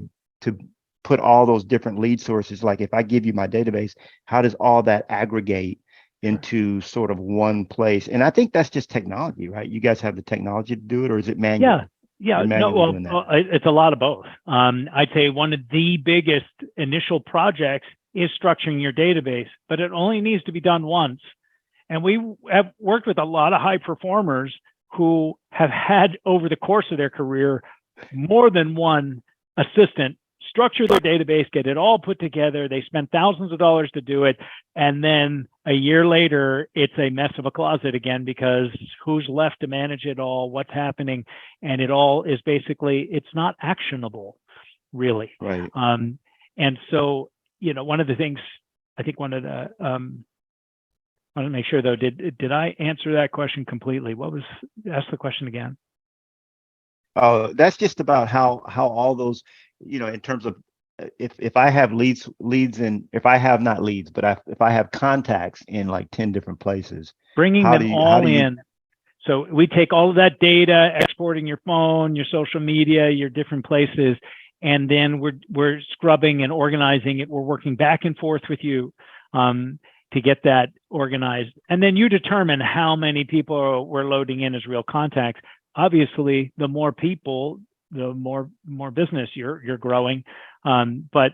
to put all those different lead sources? Like if I give you my database, how does all that aggregate into sort of one place? And I think that's just technology, right? You guys have the technology to do it, or is it manual? Yeah. No, well, it's a lot of both. I'd say one of the biggest initial projects is structuring your database, but it only needs to be done once. And we have worked with a lot of high performers who have had over the course of their career more than one assistant structure their database, get it all put together. They spent thousands of dollars to do it. And then a year later, it's a mess of a closet again, because who's left to manage it all? What's happening? And it all is basically, it's not actionable, really. Right. And so, one of the things, I think one of the, I want to make sure though, did I answer that question completely? Ask the question again? Oh, that's just about how all those, in terms of if I have leads and if I have not leads, but if I have contacts in like 10 different places, Bringing how them do you all in. So we take all of that data, exporting your phone, your social media, your different places, and then we're scrubbing and organizing it. We're working back and forth with you to get that organized. And then you determine how many people we're loading in as real contacts. Obviously, the more people, the more business you're growing. But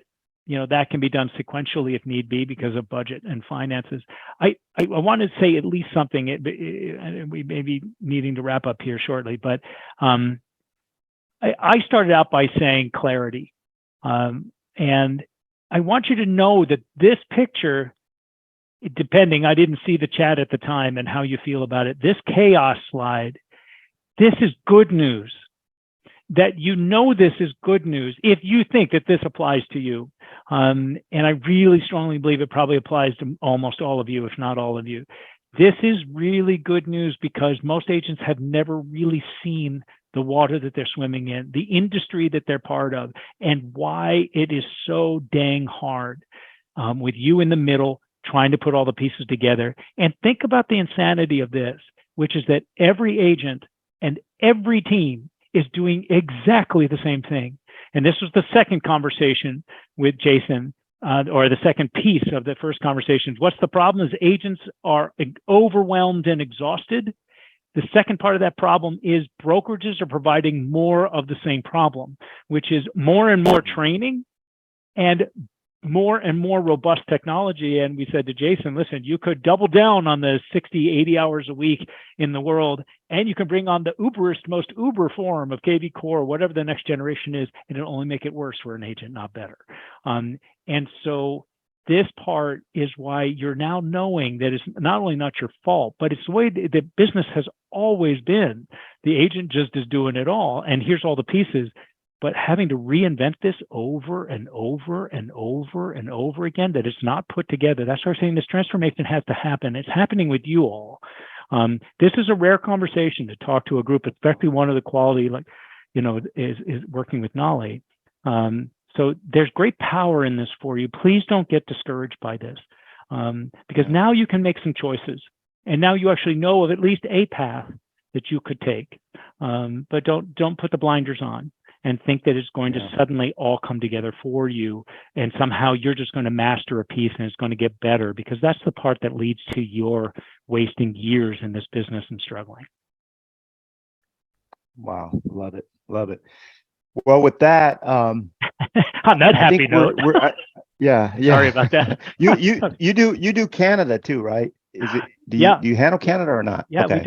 that can be done sequentially if need be because of budget and finances. I want to say at least something, and we may be needing to wrap up here shortly, but I started out by saying clarity. And I want you to know that this picture, depending, I didn't see the chat at the time and how you feel about it. This chaos slide, this is good news. That this is good news if you think that this applies to you. And I really strongly believe it probably applies to almost all of you, if not all of you. This is really good news because most agents have never really seen the water that they're swimming in, the industry that they're part of, and why it is so dang hard with you in the middle, trying to put all the pieces together. And think about the insanity of this, which is that every agent and every team is doing exactly the same thing. And this was the second conversation with Jason, or the second piece of the first conversations. What's the problem is agents are overwhelmed and exhausted. The second part of that problem is brokerages are providing more of the same problem, which is more and more training and more robust technology. And we said to Jason, listen, you could double down on the 60, 80 hours a week in the world, and you can bring on the most uber form of KV Core, whatever the next generation is, and it'll only make it worse for an agent, not better. And so this part is why you're now knowing that it's not only not your fault, but it's the way the business has always been. The agent just is doing it all, and here's all the pieces. But having to reinvent this over and over and over and over again, that it's not put together. That's why I'm saying this transformation has to happen. It's happening with you all. This is a rare conversation to talk to a group, especially one of the quality, is working with Knolly. So there's great power in this for you. Please don't get discouraged by this, because now you can make some choices, and now you actually know of at least a path that you could take. But don't put the blinders on and think that it's going to suddenly all come together for you, and somehow you're just going to master a piece and it's going to get better, because that's the part that leads to your wasting years in this business and struggling. Wow, love it, love it. Well, with that, on that happy note, yeah. Sorry about that. you do Canada too, right? Do you handle Canada or not? Yeah, okay.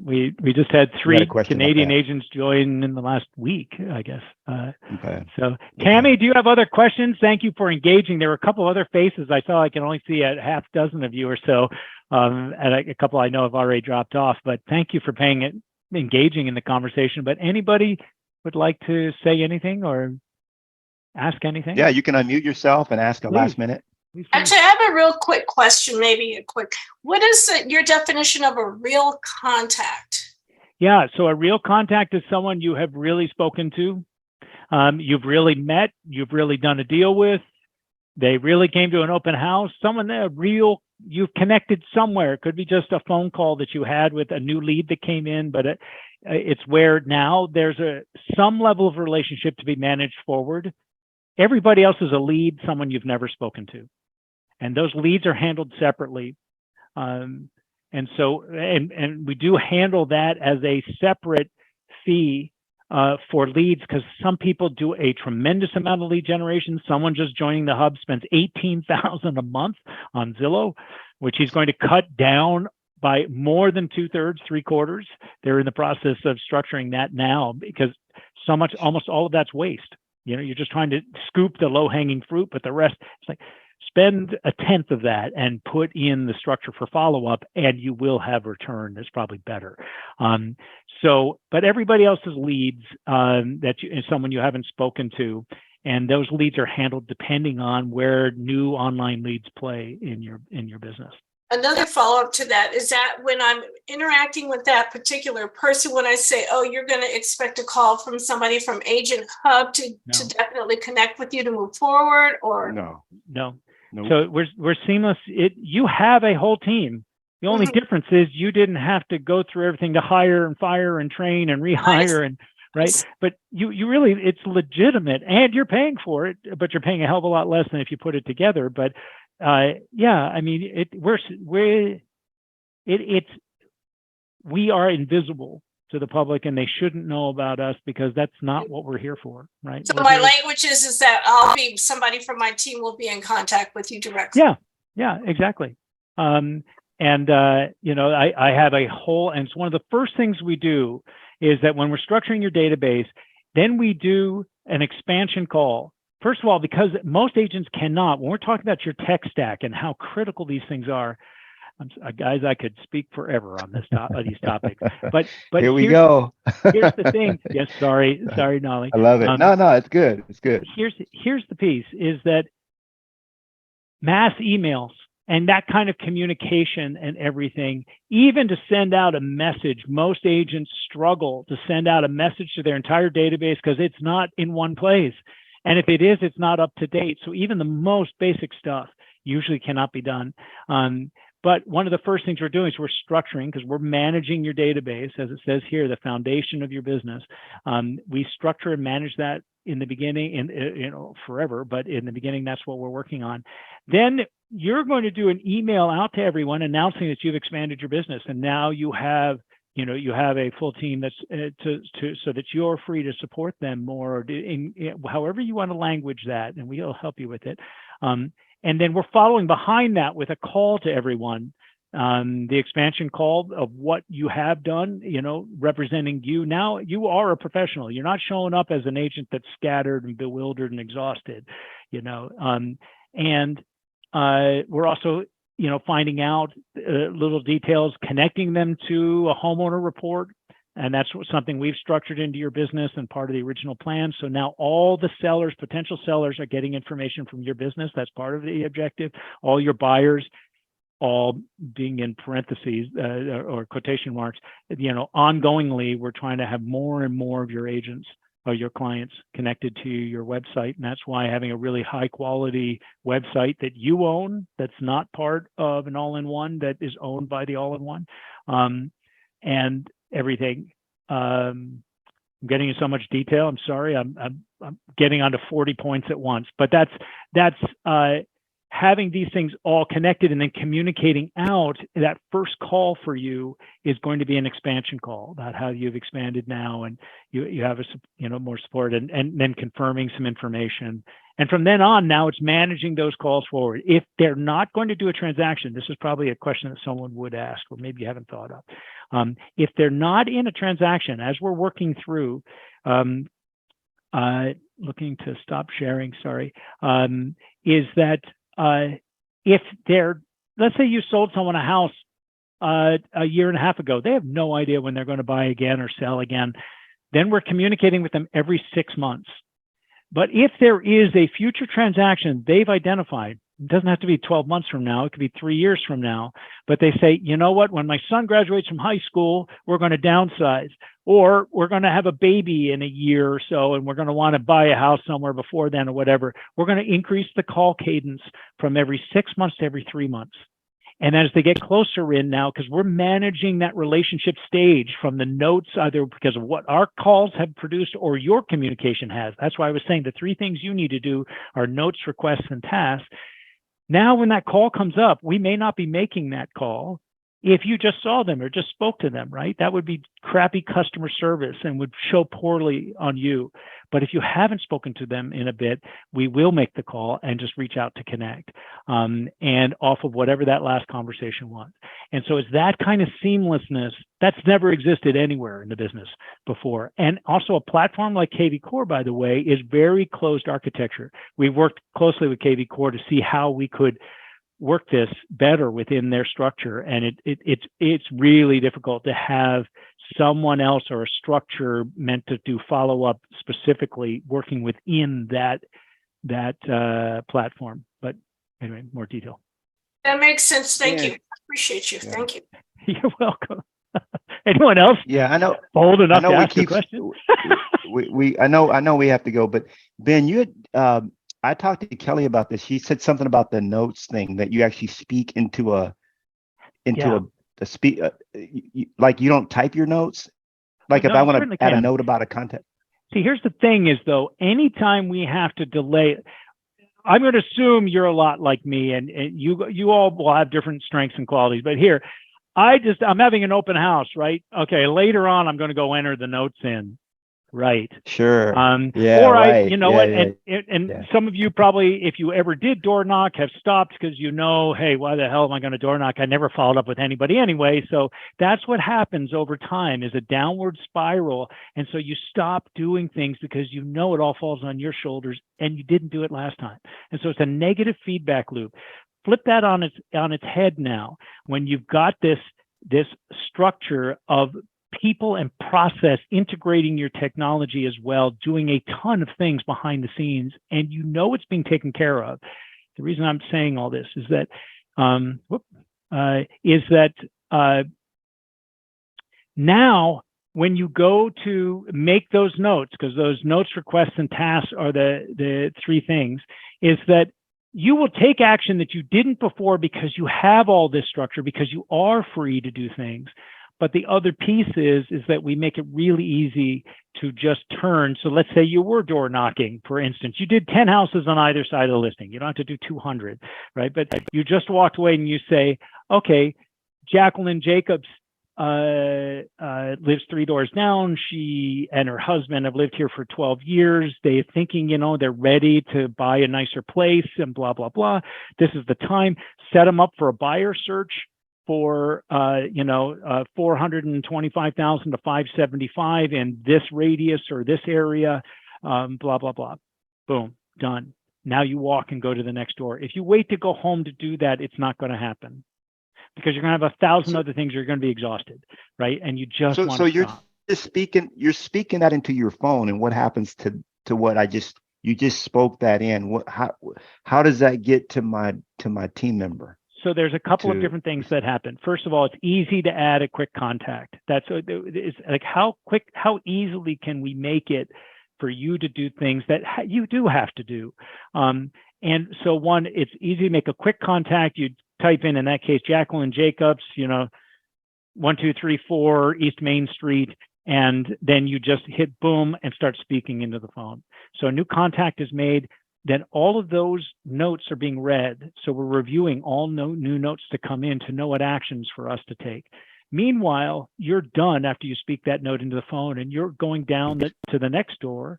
We do. We just had 3 Canadian agents join in the last week, I guess. Okay. So Tammy, do you have other questions? Thank you for engaging. There were a couple other faces I saw. I can only see a half dozen of you or so, and a couple I know have already dropped off. But thank you for engaging in the conversation. But anybody would like to say anything or ask anything? Yeah, you can unmute yourself and ask a last minute. Actually, I have a real quick question, what is your definition of a real contact? Yeah, so a real contact is someone you have really spoken to, you've really met, you've really done a deal with, they really came to an open house, someone you've connected somewhere. It could be just a phone call that you had with a new lead that came in, but it's where now there's some level of relationship to be managed forward. Everybody else is a lead, someone you've never spoken to. And those leads are handled separately. And we do handle that as a separate fee for leads, because some people do a tremendous amount of lead generation. Someone just joining the hub spends $18,000 a month on Zillow, which he's going to cut down by more than 2/3, 3/4. They're in the process of structuring that now, because almost all of that's waste. You're just trying to scoop the low-hanging fruit, but the rest, it's like, spend 1/10 of that and put in the structure for follow-up, and you will have return that's probably better. But everybody else's leads is someone you haven't spoken to, and those leads are handled depending on where new online leads play in your business. Another follow-up to that is that when I'm interacting with that particular person, when I say, oh, you're going to expect a call from somebody from Agent Hub to definitely connect with you to move forward, or No. Nope. So we're seamless. You have a whole team. The only difference is you didn't have to go through everything to hire and fire and train and rehire and but you really, it's legitimate and you're paying for it, but you're paying a hell of a lot less than if you put it together. But yeah, I mean, we are invisible to the public and they shouldn't know about us because that's not what we're here for, right? So my language is that somebody from my team will be in contact with you directly. Yeah, exactly. You know, I have a whole, and it's one of the first things we do is that when we're structuring your database, then we do an expansion call. First of all, because most agents cannot, when we're talking about your tech stack and how critical these things are, guys, I could speak forever on these topics, but here we go. Here's the thing. Yes, sorry, Knolly. I love it. No, it's good. It's good. Here's the piece is that mass emails and that kind of communication and everything, even to send out a message, most agents struggle to send out a message to their entire database because it's not in one place. And if it is, it's not up to date. So even the most basic stuff usually cannot be done. But one of the first things we're doing is we're structuring, because we're managing your database, as it says here, the foundation of your business. We structure and manage that in the beginning, and you know, forever, but in the beginning, that's what we're working on. Then you're going to do an email out to everyone announcing that you've expanded your business, and now you have, you know, you have a full team that's so that you're free to support them more, however you want to language that, and we'll help you with it. And then we're following behind that with a call to everyone, the expansion call of what you have done, you know, representing you. Now you are a professional. You're not showing up as an agent that's scattered and bewildered and exhausted, you know. We're also, you know, finding out little details, connecting them to a homeowner report. And that's something we've structured into your business and part of the original plan. So now all the sellers, potential sellers, are getting information from your business. That's part of the objective. All your buyers, all being in parentheses or quotation marks, you know, ongoingly, we're trying to have more and more of your agents or your clients connected to your website. And that's why having a really high quality website that you own, that's not part of an all-in-one, that is owned by the all-in-one, and everything. I'm getting into so much detail. I'm sorry. I'm getting onto 40 points at once, but that's having these things all connected and then communicating out. That first call for you is going to be an expansion call about how you've expanded now, and you have more support, and then confirming some information. And from then on, now it's managing those calls forward. If they're not going to do a transaction, this is probably a question that someone would ask, or maybe you haven't thought of. If they're not in a transaction, as we're working through, looking to stop sharing, sorry, is that if they're, let's say you sold someone a house a year and a half ago, they have no idea when they're going to buy again or sell again. Then we're communicating with them every 6 months. But if there is a future transaction they've identified, it doesn't have to be 12 months from now, it could be 3 years from now, but they say, you know what, when my son graduates from high school, we're going to downsize, or we're going to have a baby in a year or so, and we're going to want to buy a house somewhere before then or whatever, we're going to increase the call cadence from every 6 months to every 3 months. And as they get closer in now, because we're managing that relationship stage from the notes, either because of what our calls have produced or your communication has. That's why I was saying the 3 things you need to do are notes, requests, and tasks. Now, when that call comes up, we may not be making that call if you just saw them or just spoke to them, right? That would be crappy customer service and would show poorly on you. But if you haven't spoken to them in a bit, we will make the call and just reach out to connect, and off of whatever that last conversation was. And so it's that kind of seamlessness that's never existed anywhere in the business before. And also a platform like KV Core, by the way, is very closed architecture. We worked closely with KV Core to see how we could work this better within their structure. And it's really difficult to have someone else or a structure meant to do follow-up specifically working within that platform. But anyway, more detail. That makes sense. Thank Yeah. you. Appreciate you. Yeah. Thank you. You're welcome. Anyone else Yeah, I know. bold I enough know to we ask a keep question? I know we have to go, but Ben, you had I talked to Kelly about this. She said something about the notes thing, that you actually speak into a Yeah. speak like you don't type your notes. Like if No, I you want certainly to add a can. note about a contact. See, here's the thing is though, anytime we have to delay, I'm going to assume you're a lot like me, and you all will have different strengths and qualities. But here, I'm having an open house, right? Okay, later on, I'm going to go enter the notes in, right? Sure. Yeah, Or right. you know Yeah, what, yeah, and yeah. some of you probably, if you ever did door knock, have stopped because hey, why the hell am I going to door knock? I never followed up with anybody anyway. So that's what happens over time, is a downward spiral. And so you stop doing things because it all falls on your shoulders and you didn't do it last time. And so it's a negative feedback loop. Flip that on its head now. When you've got this structure of people and process integrating your technology as well, doing a ton of things behind the scenes, and it's being taken care of. The reason I'm saying all this is that now when you go to make those notes, because those notes, requests, and tasks are the three things, is that you will take action that you didn't before because you have all this structure, because you are free to do things. But the other piece is that we make it really easy to just turn. So let's say you were door knocking, for instance. You did 10 houses on either side of the listing. You don't have to do 200, right? But you just walked away and you say, okay, Jacqueline Jacobs lives 3 doors down. She and her husband have lived here for 12 years. They're thinking, they're ready to buy a nicer place and blah, blah, blah. This is the time. Set them up for a buyer search for 425,000 to 575 in this radius or this area, blah, blah, blah. Boom, done. Now you walk and go to the next door. If you wait to go home to do that, it's not going to happen, because you're going to have 1,000 other things. You're going to be exhausted, right? And you just want to you're stop. you're speaking that into your phone, and what happens to what you just spoke that in? How does that get to my team member? So there's a couple of different things that happen. First of all, it's easy to add a quick contact. It's like how easily can we make it for you to do things that you do have to do. And so one, it's easy to make a quick contact. You type in that case, Jacqueline Jacobs, 1234 East Main Street, and then you just hit boom and start speaking into the phone. So a new contact is made. Then all of those notes are being read. So we're reviewing all new notes to come in to know what actions for us to take. Meanwhile, you're done after you speak that note into the phone, and you're going down to the next door.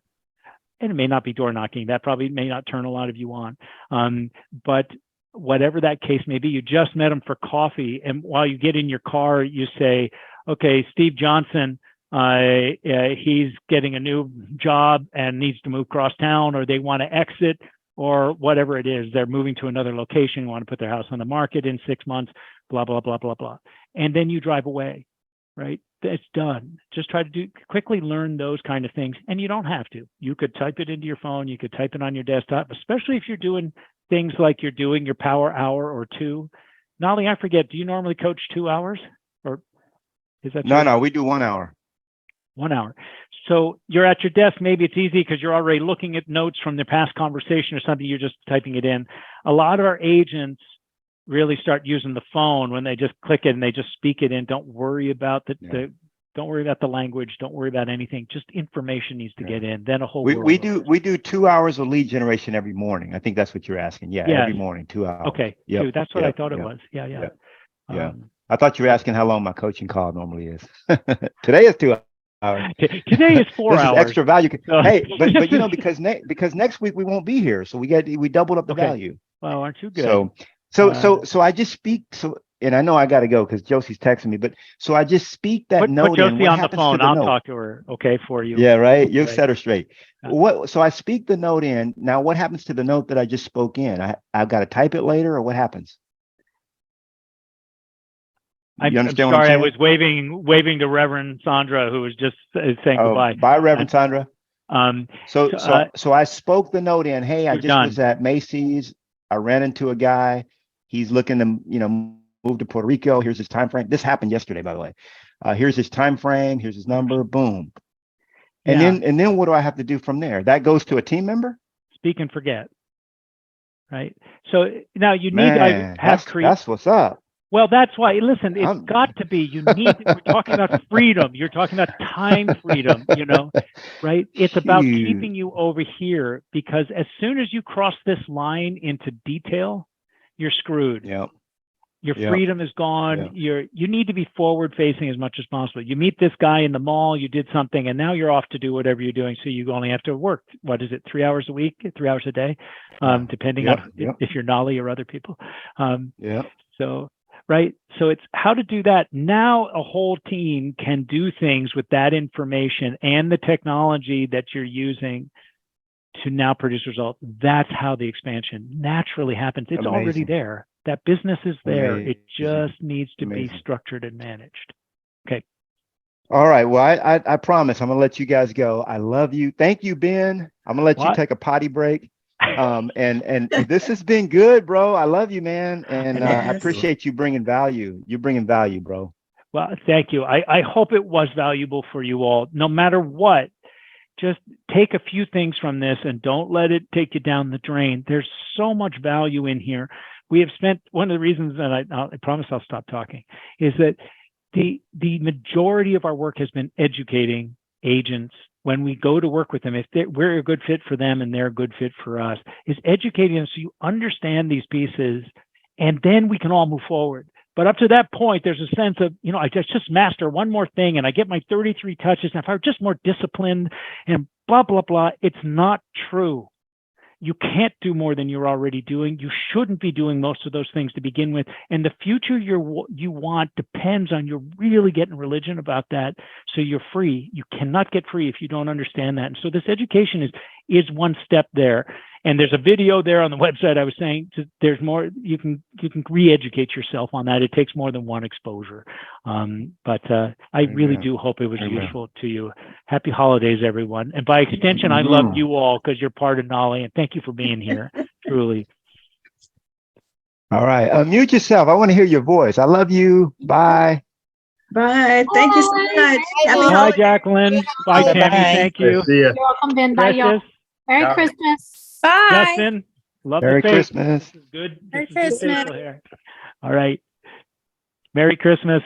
And it may not be door knocking. That probably may not turn a lot of you on. But whatever that case may be, you just met them for coffee. And while you get in your car, you say, okay, Steve Johnson, he's getting a new job and needs to move across town, or they want to exit, or whatever it is. They're moving to another location, want to put their house on the market in 6 months, blah, blah, blah, blah, blah. And then you drive away, right? It's done. Just try to quickly learn those kind of things. And you don't have to. You could type it into your phone. You could type it on your desktop, especially if you're doing things like you're doing your power hour or 2. Knolly, I forget, do you normally coach 2 hours? Or is that No, we do 1 hour. 1 hour. So you're at your desk. Maybe it's easy because you're already looking at notes from the past conversation or something. You're just typing it in. A lot of our agents really start using the phone when they just click it and they just speak it in. Don't worry about don't worry about the language. Don't worry about anything. Just information needs to get in. Then a whole we do 2 hours of lead generation every morning. I think that's what you're asking. Yeah, yes. Every morning, 2 hours. Okay. Yep. 2. That's what I thought it was. Yeah. I thought you were asking how long my coaching call normally is. Today is 2 hours. Today is 4 this hours. Is extra value. Hey, but because next week we won't be here, so we doubled up the value. Well, aren't you good? So I just speak. And I know I got to go because Josie's texting me. But so I just speak that note. Put Josie in. on the phone. I'll talk to her. Okay, for you. Yeah, right. You'll set her straight. So I speak the note in. Now, what happens to the note that I just spoke in? I've got to type it later, or what happens? I'm sorry, I was waving to Reverend Sandra, who was just saying goodbye. Bye, Reverend Sandra. So I spoke the note in. Hey, I just was at Macy's. I ran into a guy. He's looking to, move to Puerto Rico. Here's his time frame. This happened yesterday, by the way. Here's his time frame. Here's his number. Boom. And then what do I have to do from there? That goes to a team member? Speak and forget. Right. So now you need Man, to have that's what's up. Well, that's why, listen, it's got to be, we're talking about freedom. You're talking about time freedom, right? It's about keeping you over here, because as soon as you cross this line into detail, you're screwed. Yep. Your freedom is gone. Yep. You need to be forward facing as much as possible. You meet this guy in the mall, you did something, and now you're off to do whatever you're doing. So you only have to work, 3 hours a week, 3 hours a day, depending on if you're Knolly or other people. So, right. So it's how to do that. Now a whole team can do things with that information and the technology that you're using to now produce results. That's how the expansion naturally happens. It's already there. That business is there. Amazing. It just needs to be structured and managed. Okay. All right. Well, I promise I'm going to let you guys go. I love you. Thank you, Ben. I'm going to let you take a potty break. And this has been good, bro. I love you, man. And I appreciate you bringing value. You're bringing value, bro. Well, thank you. I hope it was valuable for you all. No matter what, just take a few things from this and don't let it take you down the drain. There's so much value in here. We have spent, one of the reasons that I promise I'll stop talking, is that the majority of our work has been educating agents when we go to work with them. If we're a good fit for them and they're a good fit for us, is educating them so you understand these pieces, and then we can all move forward. But up to that point, there's a sense of, I just master one more thing and I get my 33 touches. And if I were just more disciplined and blah, blah, blah, it's not true. You can't do more than you're already doing. You shouldn't be doing most of those things to begin with. And the future you want depends on you really getting religion about that. So you're free. You cannot get free if you don't understand that. And so this education is one step there. And there's a video there on the website. I was saying there's more. You can re-educate yourself on that. It takes more than one exposure. But I really do hope it was useful to you. Happy holidays, everyone. And by extension, I love you all because you're part of Knolly. And thank you for being here, truly. All right. Unmute yourself. I want to hear your voice. I love you. Bye. Bye. Thank you so much. Happy Bye, holidays. Jacqueline. Bye, Tammy. Thank you. See ya. You're welcome, Ben. Bye, y'all. Merry Christmas. Bye. Justin, love Merry the face. Christmas. This is good. Merry This is good Christmas. facial hair. All right. Merry Christmas.